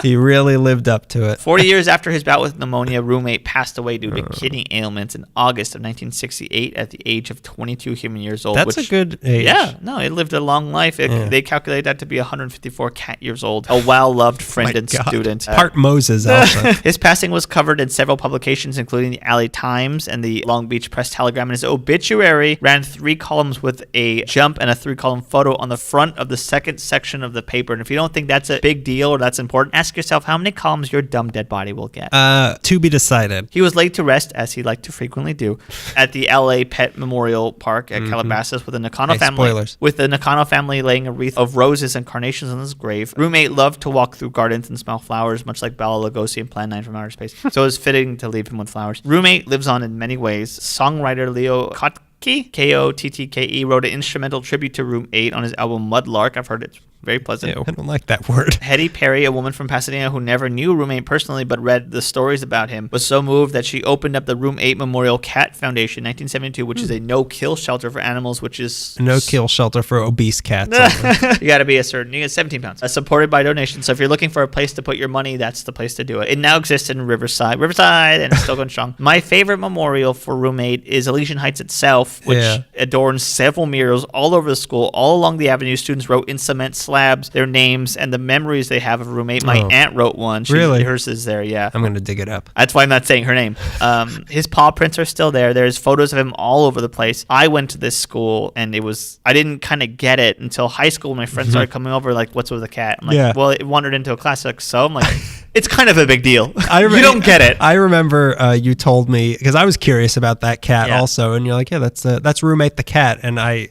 he He really lived up to it. 40 years after his bout with pneumonia, roommate passed away due to kidney ailments in August of 1968 at the age of 22 human years old. That's a good age. Yeah, no, it lived a long life. They calculate that to be 154 cat years old. A well-loved friend and student. Part Moses also. His passing was covered in several publications, including the LA Times and the Long Beach Press-Telegram. And his obituary ran 3 columns with a jump and a 3-column photo on the front of the second section of the paper. And if you don't think that's a big deal or that's important, ask yourself how many columns your dumb dead body will get. To be decided. He was laid to rest, as he liked to frequently do, at the LA Pet Memorial Park at Calabasas with the Nakano family. Spoilers. With the Nakano family laying a wreath of roses and carnations on his grave. Roommate loved to walk through gardens and smell flowers, much like Bela Lugosi in Plan 9 from Outer Space. So it was fitting to leave him with flowers. Roommate lives on in many ways. Songwriter Leo Kottke, wrote an instrumental tribute to Room 8 on his album Mudlark. I've heard it's very pleasant. Ew, I don't like that word. Hetty Perry, a woman from Pasadena who never knew Roommate personally but read the stories about him, was so moved that she opened up the Room 8 Memorial Cat Foundation in 1972, which is a no-kill shelter for animals, which is... No-kill shelter for obese cats. You got to be you get 17 pounds. Supported by donations. So if you're looking for a place to put your money, that's the place to do it. It now exists in Riverside, and it's still going strong. My favorite memorial for Roommate is Elysian Heights itself, which adorns several murals all over the school. All along the avenue, students wrote in cement slabs their names and the memories they have of Roommate. My aunt wrote one. Really? Hers is there, yeah. I'm going to dig it up. That's why I'm not saying her name. His paw prints are still there. There's photos of him all over the place. I went to this school, and I didn't kind of get it until high school. My friends started coming over, like, what's with the cat? I'm like, well, it wandered into a class. Like, so I'm like, it's kind of a big deal. You don't get it. I remember you told me, because I was curious about that cat also, and you're like, yeah, that's Roommate the cat, and I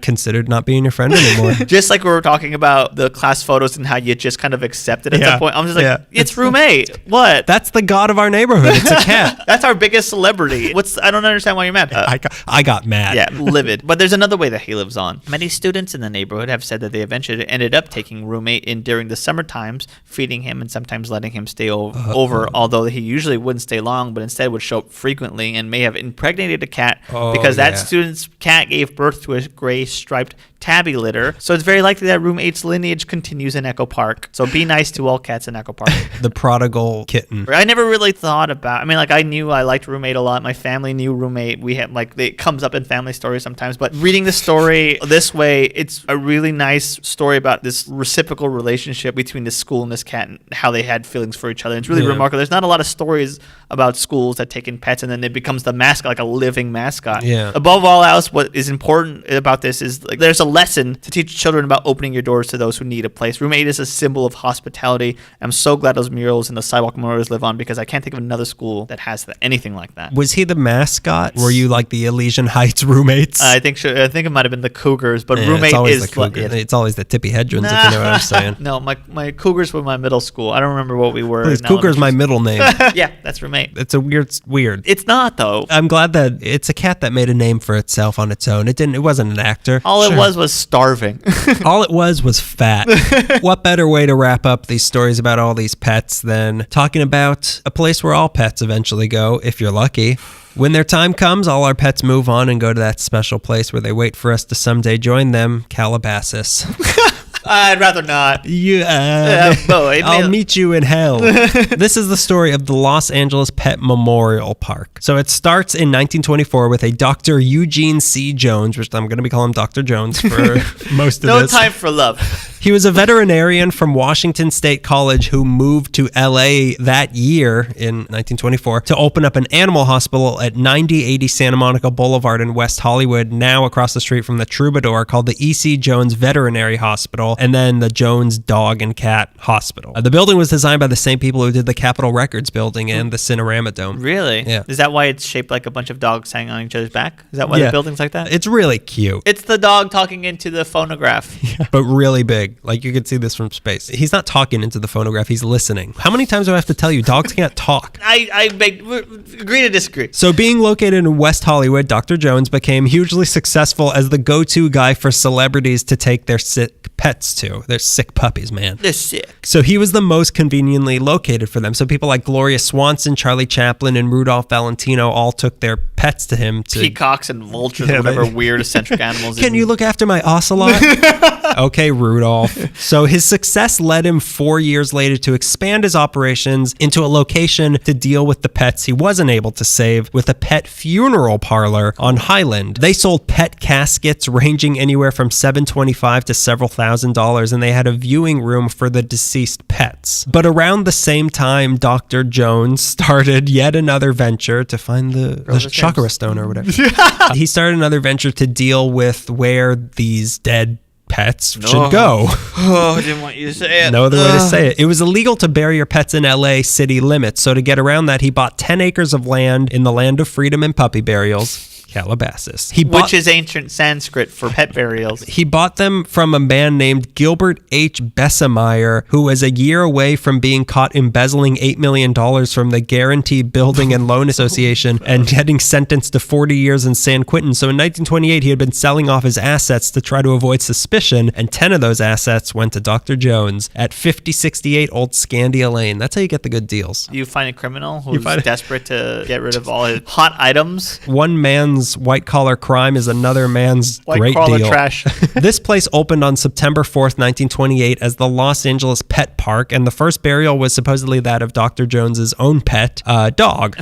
considered not being your friend anymore. Just like we were talking about the class photos and how you just kind of accept it at some point. I'm just like, it's Roommate. What? That's the god of our neighborhood. It's a cat. That's our biggest celebrity. I don't understand why you're mad. I got mad. Yeah, livid. But there's another way that he lives on. Many students in the neighborhood have said that they eventually ended up taking Roommate in during the summer times, feeding him and sometimes letting him stay over, although he usually wouldn't stay long, but instead would show up frequently and may have impregnated a cat because that student's cat gave birth to a gray striped tabby litter. So it's very likely that Room 8's lineage continues in Echo Park. So be nice to all cats in Echo Park. The prodigal kitten. I never really thought about, I knew I liked Roommate a lot. My family knew Roommate. We had, it comes up in family stories sometimes, but reading the story this way, it's a really nice story about this reciprocal relationship between this school and this cat and how they had feelings for each other. It's really remarkable. There's not a lot of stories about schools that take in pets and then it becomes the mascot, like a living mascot. Yeah. Above all else, what is important about this is there's a lesson to teach children about opening your doors to those who need a place. Room 8 is a symbol of hospitality. I'm so glad those murals and the sidewalk memorials live on because I can't think of another school that has anything like that. Was he the mascot? Were you like the Elysian Heights roommates? I think it might have been the Cougars, but Roommate is the it's always the Tippy Hedrons, if you know what I'm saying. No, my Cougars were my middle school. I don't remember what we were. Please, Cougar's my middle name. Yeah, that's Roommate. It's weird. It's not though. I'm glad that it's a cat that made a name for itself on its own. It wasn't an actor. All it was starving. All it was fat. What better way to wrap up these stories about all these pets than talking about a place where all pets eventually go, if you're lucky. When their time comes, all our pets move on and go to that special place where they wait for us to someday join them, Calabasas. I'd rather not. I'll meet you in hell. This is the story of the Los Angeles Pet Memorial Park. So it starts in 1924 with a Dr. Eugene C. Jones, which I'm going to be calling Dr. Jones for most of this. No time for love. He was a veterinarian from Washington State College who moved to LA that year in 1924 to open up an animal hospital at 9080 Santa Monica Boulevard in West Hollywood, now across the street from the Troubadour, called the E.C. Jones Veterinary Hospital, and then the Jones Dog and Cat Hospital. The building was designed by the same people who did the Capitol Records building and the Cinerama Dome. Really? Yeah. Is that why it's shaped like a bunch of dogs hanging on each other's back? Is that why the building's like that? It's really cute. It's the dog talking into the phonograph. Yeah. But really big. Like you could see this from space. He's not talking into the phonograph. He's listening. How many times do I have to tell you? Dogs can't talk. I agree to disagree. So being located in West Hollywood, Dr. Jones became hugely successful as the go-to guy for celebrities to take their sick pets pets too. They're sick puppies, man. They're sick. So he was the most conveniently located for them. So people like Gloria Swanson, Charlie Chaplin, and Rudolph Valentino all took their pets to him. Peacocks and vultures, whatever weird eccentric animals. Can you look after my ocelot? Okay, Rudolph. So his success led him 4 years later to expand his operations into a location to deal with the pets he wasn't able to save with a pet funeral parlor on Highland. They sold pet caskets ranging anywhere from $725 to several $1,000s, and they had a viewing room for the deceased pets. But around the same time, Dr. Jones started yet another venture to find the chakra stone or whatever. He started another venture to deal with where these dead pets should go. Oh, I didn't want you to say it. No other way to say it. It was illegal to bury your pets in LA city limits. So to get around that, he bought 10 acres of land in the land of freedom and puppy burials. Calabasas. Which is ancient Sanskrit for pet burials. He bought them from a man named Gilbert H. Bessemeyer, who was a year away from being caught embezzling $8 million from the Guarantee Building and Loan Association and getting sentenced to 40 years in San Quentin. So in 1928, he had been selling off his assets to try to avoid suspicion, and 10 of those assets went to Dr. Jones at 5068 Old Scandia Lane. That's how you get the good deals. You find a criminal who's desperate to get rid of all his hot items. One man's white-collar crime is another man's great deal. Trash. This place opened on September 4th, 1928 as the Los Angeles Pet Park, and the first burial was supposedly that of Dr. Jones's own pet, dog.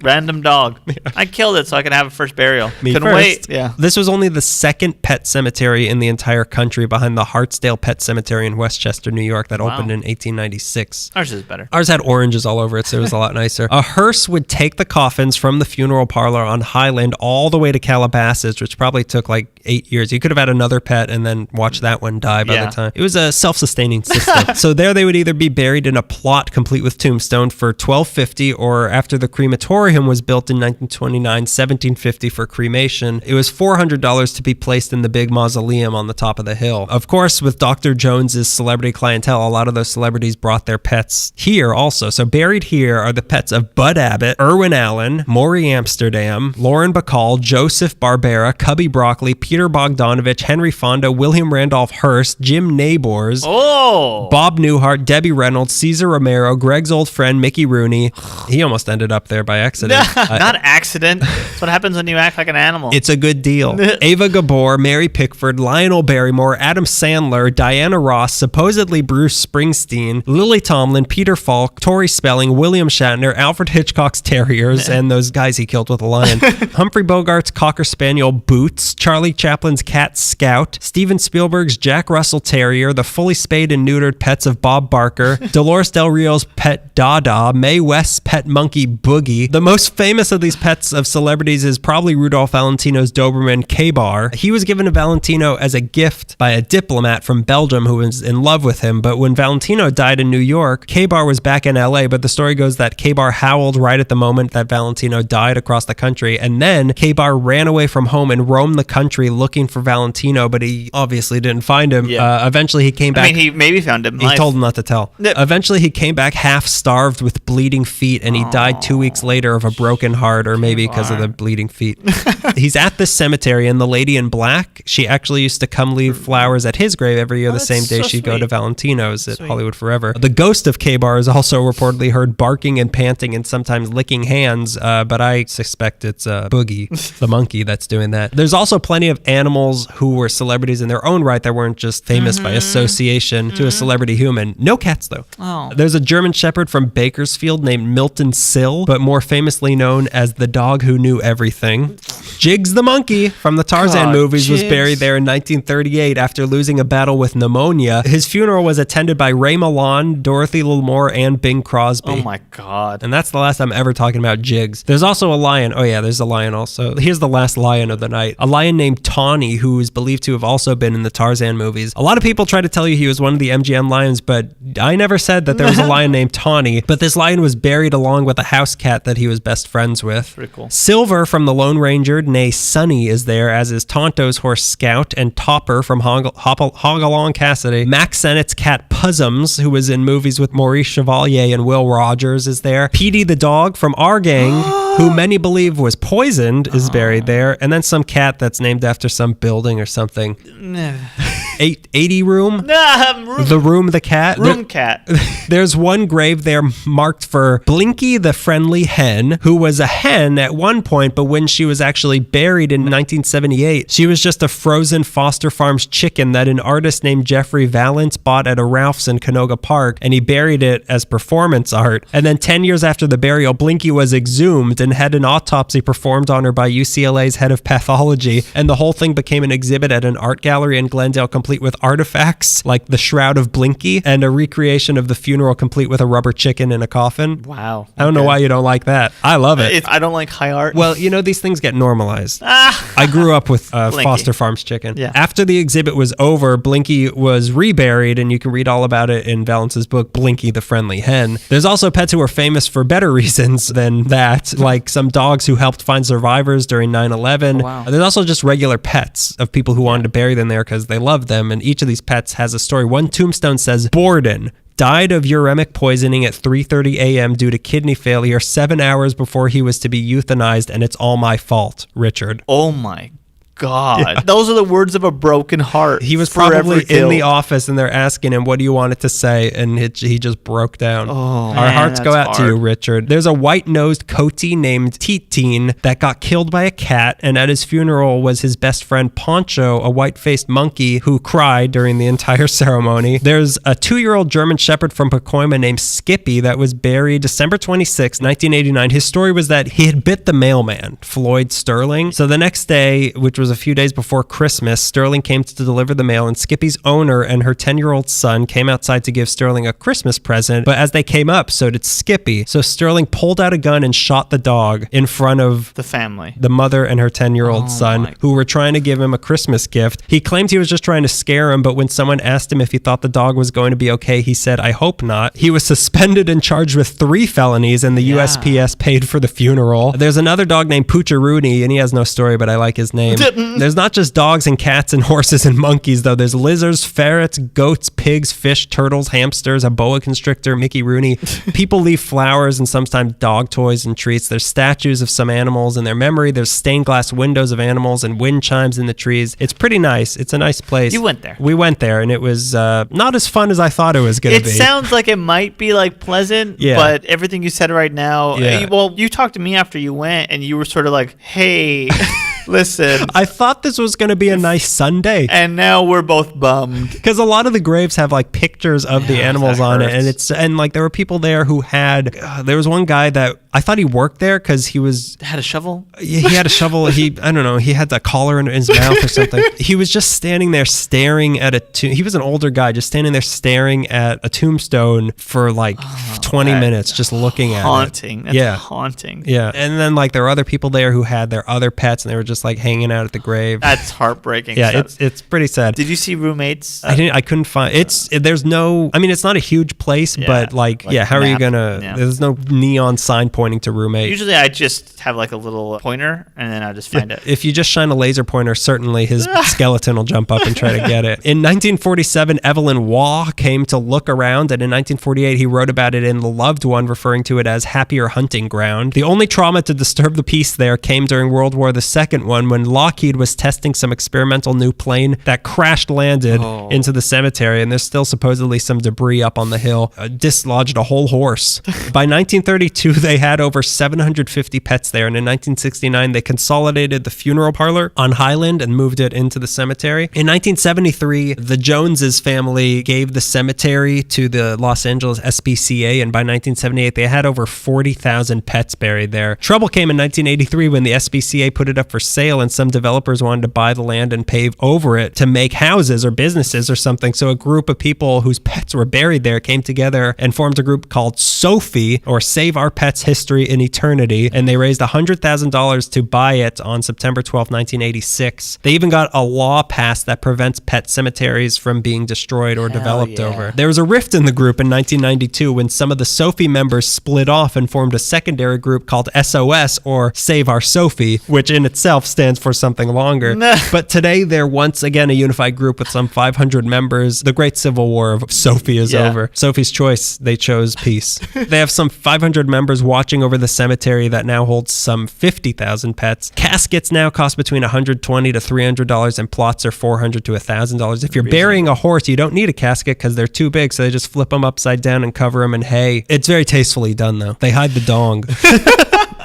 Random dog. I killed it so I could have a first burial. Couldn't wait. Yeah. This was only the second pet cemetery in the entire country behind the Hartsdale Pet Cemetery in Westchester, New York that opened in 1896. Ours is better. Ours had oranges all over it, so it was a lot nicer. A hearse would take the coffins from the funeral parlor on Highland all the way to Calabasas, which probably took like 8 years. You could have had another pet and then watch that one die by the time. It was a self-sustaining system. So there they would either be buried in a plot complete with tombstone for $12.50, or after the crematorium was built in 1929, $17.50 for cremation. It was $400 to be placed in the big mausoleum on the top of the hill. Of course, with Dr. Jones's celebrity clientele, a lot of those celebrities brought their pets here also. So buried here are the pets of Bud Abbott, Irwin Allen, Maury Amsterdam, Lauren Bacall, Joseph Barbera, Cubby Broccoli, Peter Bogdanovich, Henry Fonda, William Randolph Hearst, Jim Nabors, Bob Newhart, Debbie Reynolds, Cesar Romero, Greg's old friend, Mickey Rooney. He almost ended up there by accident. Not accident. That's what happens when you act like an animal. It's a good deal. Ava Gabor, Mary Pickford, Lionel Barrymore, Adam Sandler, Diana Ross, supposedly Bruce Springsteen, Lily Tomlin, Peter Falk, Tori Spelling, William Shatner, Alfred Hitchcock's Terriers, and those guys he killed with a lion. Humphrey Bogart's Cocker Spaniel Boots, Charlie Chaplin's cat Scout, Steven Spielberg's Jack Russell Terrier, the fully spayed and neutered pets of Bob Barker, Dolores Del Rio's pet Dada, Mae West's pet monkey Boogie. The most famous of these pets of celebrities is probably Rudolph Valentino's Doberman K-Bar. He was given to Valentino as a gift by a diplomat from Belgium who was in love with him, but when Valentino died in New York, K-Bar was back in LA, but the story goes that K-Bar howled right at the moment that Valentino died across the country, and then K-Bar ran away from home and roamed the country looking for Valentino, but he obviously didn't find him. Eventually he came back. I mean, he maybe found him. He told him not to tell. Eventually he came back half-starved with bleeding feet, and he died 2 weeks later of a broken heart, or maybe because of the bleeding feet. He's at this cemetery, and the lady in black, she actually used to come leave flowers at his grave every year the same day she'd go to Valentino's at Hollywood Forever. The ghost of K-Bar is also reportedly heard barking and panting and sometimes licking hands, but I suspect it's Boogie, the monkey, that's doing that. There's also plenty of animals who were celebrities in their own right that weren't just famous by association to a celebrity human. No cats, though. There's a German Shepherd from Bakersfield named Milton Sill, but more famously known as the dog who knew everything. Jiggs the monkey from the Tarzan movies was buried there in 1938 after losing a battle with pneumonia. His funeral was attended by Ray Milland, Dorothy Lamour, and Bing Crosby. Oh my God. And that's the last I'm ever talking about Jiggs. There's also a lion. Oh yeah, there's a lion also. Here's the last lion of the night. A lion named Tawny, who is believed to have also been in the Tarzan movies. A lot of people try to tell you he was one of the MGM lions, but I never said that there was a lion named Tawny. But this lion was buried along with a house cat that he was best friends with. Pretty cool. Silver from the Lone Ranger, nay Sonny, is there, as is Tonto's horse Scout, and Topper from Hog-Along Cassidy. Max Sennett's cat Puzzums, who was in movies with Maurice Chevalier and Will Rogers, is there. Petey the dog from our gang, who many believe was poisoned, is buried there. And then some cat that's named after some building or something. 80 room? The room, the cat? Room cat. There's one grave there marked for Blinky the friendly hen, who was a hen at one point, but when she was actually buried in 1978, she was just a frozen Foster Farms chicken that an artist named Jeffrey Valance bought at a Ralph's in Canoga Park, and he buried it as performance art. And then 10 years after the burial, Blinky was exhumed and had an autopsy performed on her by UCLA's head of pathology, and the whole thing became an exhibit at an art gallery in Glendale, complete with artifacts like the shroud of Blinky and a recreation of the funeral complete with a rubber chicken in a coffin. Wow. I don't know why you don't like that. I love it. I don't like high art. Well, these things get normalized. I grew up with Foster Farms chicken. Yeah. After the exhibit was over, Blinky was reburied, and you can read all about it in Valance's book, Blinky the Friendly Hen. There's also pets who are famous for better reasons than that, like some dogs who helped find survivors during 9/11. Wow. There's also just regular pets of people who wanted to bury them there because they love them, and each of these pets has a story. One tombstone says, Borden died of uremic poisoning at 3:30 a.m. due to kidney failure 7 hours before he was to be euthanized, and it's all my fault, Richard. Oh my God. Yeah. Those are the words of a broken heart. He was probably in the office and they're asking him, what do you want it to say? And he just broke down. Our hearts go out to you, Richard. There's a white-nosed coati named Titin that got killed by a cat, and at his funeral was his best friend Poncho, a white-faced monkey who cried during the entire ceremony. There's a 2-year-old German Shepherd from Pacoima named Skippy that was buried December 26, 1989. His story was that he had bit the mailman, Floyd Sterling. So the next day, which was a few days before Christmas, Sterling came to deliver the mail, and Skippy's owner and her 10-year-old son came outside to give Sterling a Christmas present, but as they came up, so did Skippy. So Sterling pulled out a gun and shot the dog in front of the family, the mother and her 10-year-old son, who were trying to give him a Christmas gift. He claimed he was just trying to scare him, but when someone asked him if he thought the dog was going to be okay, he said, I hope not. He was suspended and charged with 3 felonies, and the USPS paid for the funeral. There's another dog named Poocheroonie, and he has no story, but I like his name. There's not just dogs and cats and horses and monkeys, though. There's lizards, ferrets, goats, pigs, fish, turtles, hamsters, a boa constrictor, Mickey Rooney. People leave flowers and sometimes dog toys and treats. There's statues of some animals in their memory. There's stained glass windows of animals and wind chimes in the trees. It's pretty nice. It's a nice place. You went there. We went there, and it was not as fun as I thought it was going to be. It sounds like it might be like pleasant, but everything you said right now, well, you talked to me after you went, and you were sort of like, hey... Listen, I thought this was going to be a nice Sunday, and now we're both bummed because a lot of the graves have like pictures of the animals on it, and like there were people there who had. There was one guy that I thought he worked there because he had a shovel. He had a shovel. I don't know. He had the collar in his mouth or something. He was just standing there staring at he was an older guy, just standing there staring at a tombstone for like 20 minutes, just looking at it. Haunting. That's haunting. Yeah, and then like there were other people there who had their other pets, and they were just like hanging out at the grave. That's heartbreaking. Yeah, it's pretty sad. Did you see roommates? I couldn't find there's no, I mean, it's not a huge place, but like how are you gonna there's no neon sign pointing to roommate. Usually I just have like a little pointer and then I'll just find it. If you just shine a laser pointer, certainly his skeleton will jump up and try to get it. In 1947, Evelyn Waugh came to look around, and in 1948 he wrote about it in The Loved One, referring to it as happier hunting ground. The only trauma to disturb the peace there came during World War II when Lockheed was testing some experimental new plane that crash landed into the cemetery, and there's still supposedly some debris up on the hill. Dislodged a whole horse. By 1932, they had over 750 pets there, and in 1969, they consolidated the funeral parlor on Highland and moved it into the cemetery. In 1973, the Joneses family gave the cemetery to the Los Angeles SPCA, and by 1978, they had over 40,000 pets buried there. Trouble came in 1983 when the SPCA put it up for sale, and some developers wanted to buy the land and pave over it to make houses or businesses or something. So a group of people whose pets were buried there came together and formed a group called SOFI, or Save Our Pets History in Eternity, and they raised $100,000 to buy it on September 12, 1986. They even got a law passed that prevents pet cemeteries from being destroyed or developed over. There was a rift in the group in 1992 when some of the SOFI members split off and formed a secondary group called SOS, or Save Our SOFI, which in itself stands for something longer. But today, they're once again a unified group with some 500 members. The great civil war of Sophie is over. Sophie's choice, they chose peace. They have some 500 members watching over the cemetery that now holds some 50,000 pets. Caskets now cost between $120 to $300, and plots are $400 to $1,000. If you're burying a horse, you don't need a casket because they're too big, so they just flip them upside down and cover them in hay. It's very tastefully done, though. They hide the dong.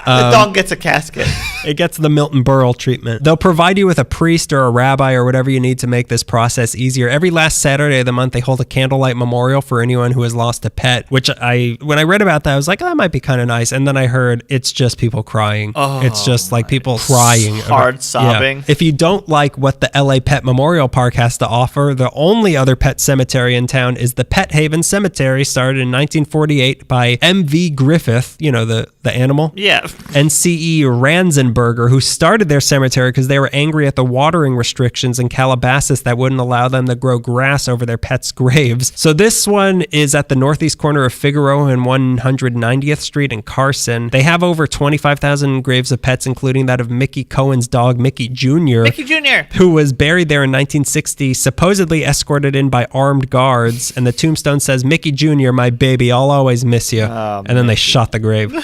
The dog gets a casket. It gets the Milton Berle treatment. They'll provide you with a priest or a rabbi or whatever you need to make this process easier. Every last Saturday of the month, they hold a candlelight memorial for anyone who has lost a pet, which when I read about that, I was like, oh, that might be kind of nice. And then I heard it's just people crying. It's just like people crying. Hard sobbing. Yeah. If you don't like what the LA Pet Memorial Park has to offer, the only other pet cemetery in town is the Pet Haven Cemetery, started in 1948 by M.V. Griffith, the animal. Yeah. And C.E. Ranzenberger, who started their cemetery because they were angry at the watering restrictions in Calabasas that wouldn't allow them to grow grass over their pets' graves. So this one is at the northeast corner of Figueroa and 190th Street in Carson. They have over 25,000 graves of pets, including that of Mickey Cohen's dog, Mickey Jr., who was buried there in 1960, supposedly escorted in by armed guards. And the tombstone says, Mickey Jr., my baby, I'll always miss you. And then they shot the grave.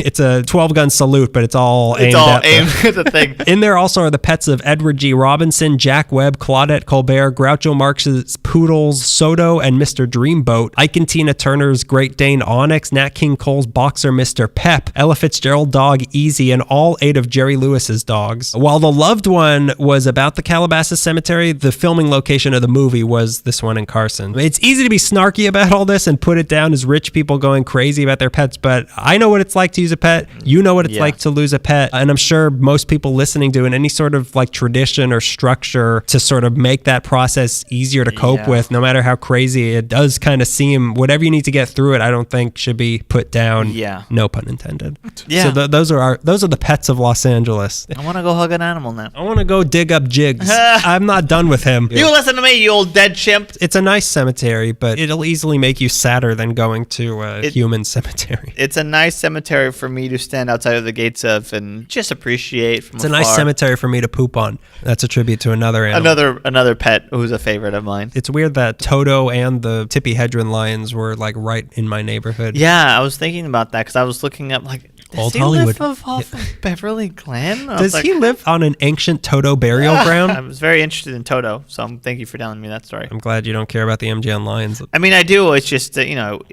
It's a 12-gun salute, but it's all aimed at the thing. In there also are the pets of Edward G. Robinson, Jack Webb, Claudette Colbert, Groucho Marx's poodles, Soto, and Mr. Dreamboat, Ike and Tina Turner's Great Dane Onyx, Nat King Cole's boxer Mr. Pep, Ella Fitzgerald dog Easy, and all 8 of Jerry Lewis's dogs. While The Loved One was about the Calabasas Cemetery, the filming location of the movie was this one in Carson. It's easy to be snarky about all this and put it down as rich people going crazy about their pets, but I know what it's like to use a pet. You know what it's like to lose a pet. And I'm sure most people listening to in any sort of like tradition or structure to sort of make that process easier to cope with, no matter how crazy it does kind of seem, whatever you need to get through it, I don't think should be put down. Yeah. No pun intended. Yeah. So those are the pets of Los Angeles. I want to go hug an animal now. I want to go dig up Jigs. I'm not done with him. You listen to me, you old dead chimp. It's a nice cemetery, but it'll easily make you sadder than going to a human cemetery. It's a nice cemetery for me to stand outside of the gates of and just appreciate from afar. It's a nice cemetery for me to poop on. That's a tribute to another animal. Another pet who's a favorite of mine. It's weird that Toto and the Tippy Hedron lions were like right in my neighborhood. Yeah, I was thinking about that because I was looking up like, does he live off of Beverly Glen? Does he live on an ancient Toto burial ground? I was very interested in Toto, so thank you for telling me that story. I'm glad you don't care about the MGM lions. I mean, I do. It's just,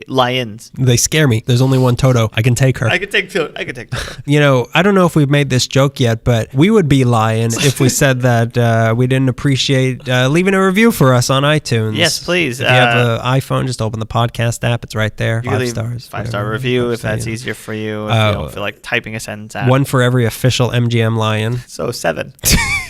lions. They scare me. There's only one Toto. I can take her. I could take Toto. I don't know if we've made this joke yet, but we would be lying if we said that we didn't appreciate leaving a review for us on iTunes. Yes, please. If you have an iPhone, just open the podcast app. It's right there. 5 stars. 5-star review if that's easier for you. If you don't feel like typing a sentence out. One for every official MGM lion. So 7.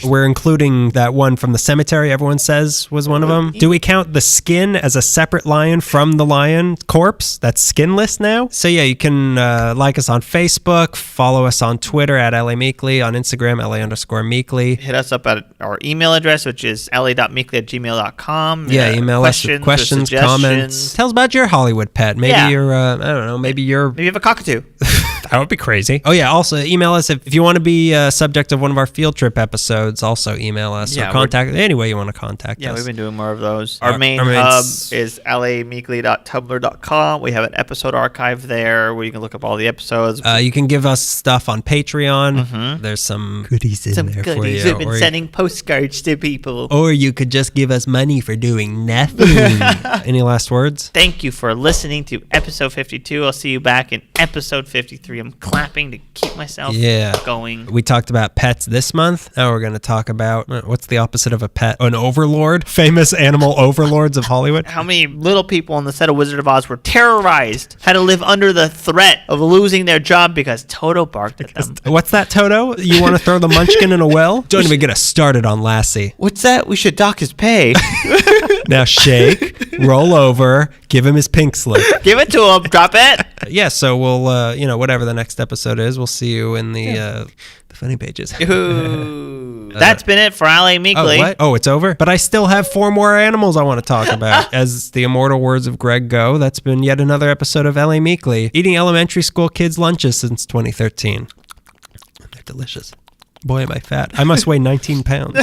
We're including that one from the cemetery everyone says was one of them. Do we count the skin as a separate lion from the lion corpse that's skinless now? So yeah, you can like us on Facebook, follow us on Twitter at LA Meekly, on Instagram, LA_Meekly. Hit us up at our email address, which is la.meekly@gmail.com. Yeah, email us with questions, comments. Tell us about your Hollywood pet. Maybe you're, I don't know, maybe you have a cockatoo. That would be crazy. Oh yeah, also email us if you want to be a subject of one of our field trip episodes. Also email us or contact any way you want to contact us. Yeah, we've been doing more of those. Our main hub is lameekly.tumblr.com. We have an episode archive there where you can look up all the episodes. You can give us stuff on Patreon. Mm-hmm. There's some goodies in there for you. We've been sending postcards to people. Or you could just give us money for doing nothing. Any last words? Thank you for listening to episode 52. I'll see you back in episode 53. I'm clapping to keep myself going. We talked about pets this month. Now we're going to talk about, what's the opposite of a pet? An overlord? Famous animal overlords of Hollywood. How many little people on the set of Wizard of Oz were terrorized, had to live under the threat of losing their job because Toto barked at them. What's that, Toto? You want to throw the munchkin in a well? Don't even get us started on Lassie. What's that? We should dock his pay. Now shake, roll over, give him his pink slip. Give it to him. Drop it. Yeah, so we'll, whatever the next episode is, we'll see you in the funny pages. That's been it for LA Meekly. Oh, what? Oh, it's over? But I still have 4 more animals I want to talk about. As the immortal words of Greg go, that's been yet another episode of LA Meekly, eating elementary school kids' lunches since 2013. They're delicious. Boy, am I fat. I must weigh 19 pounds.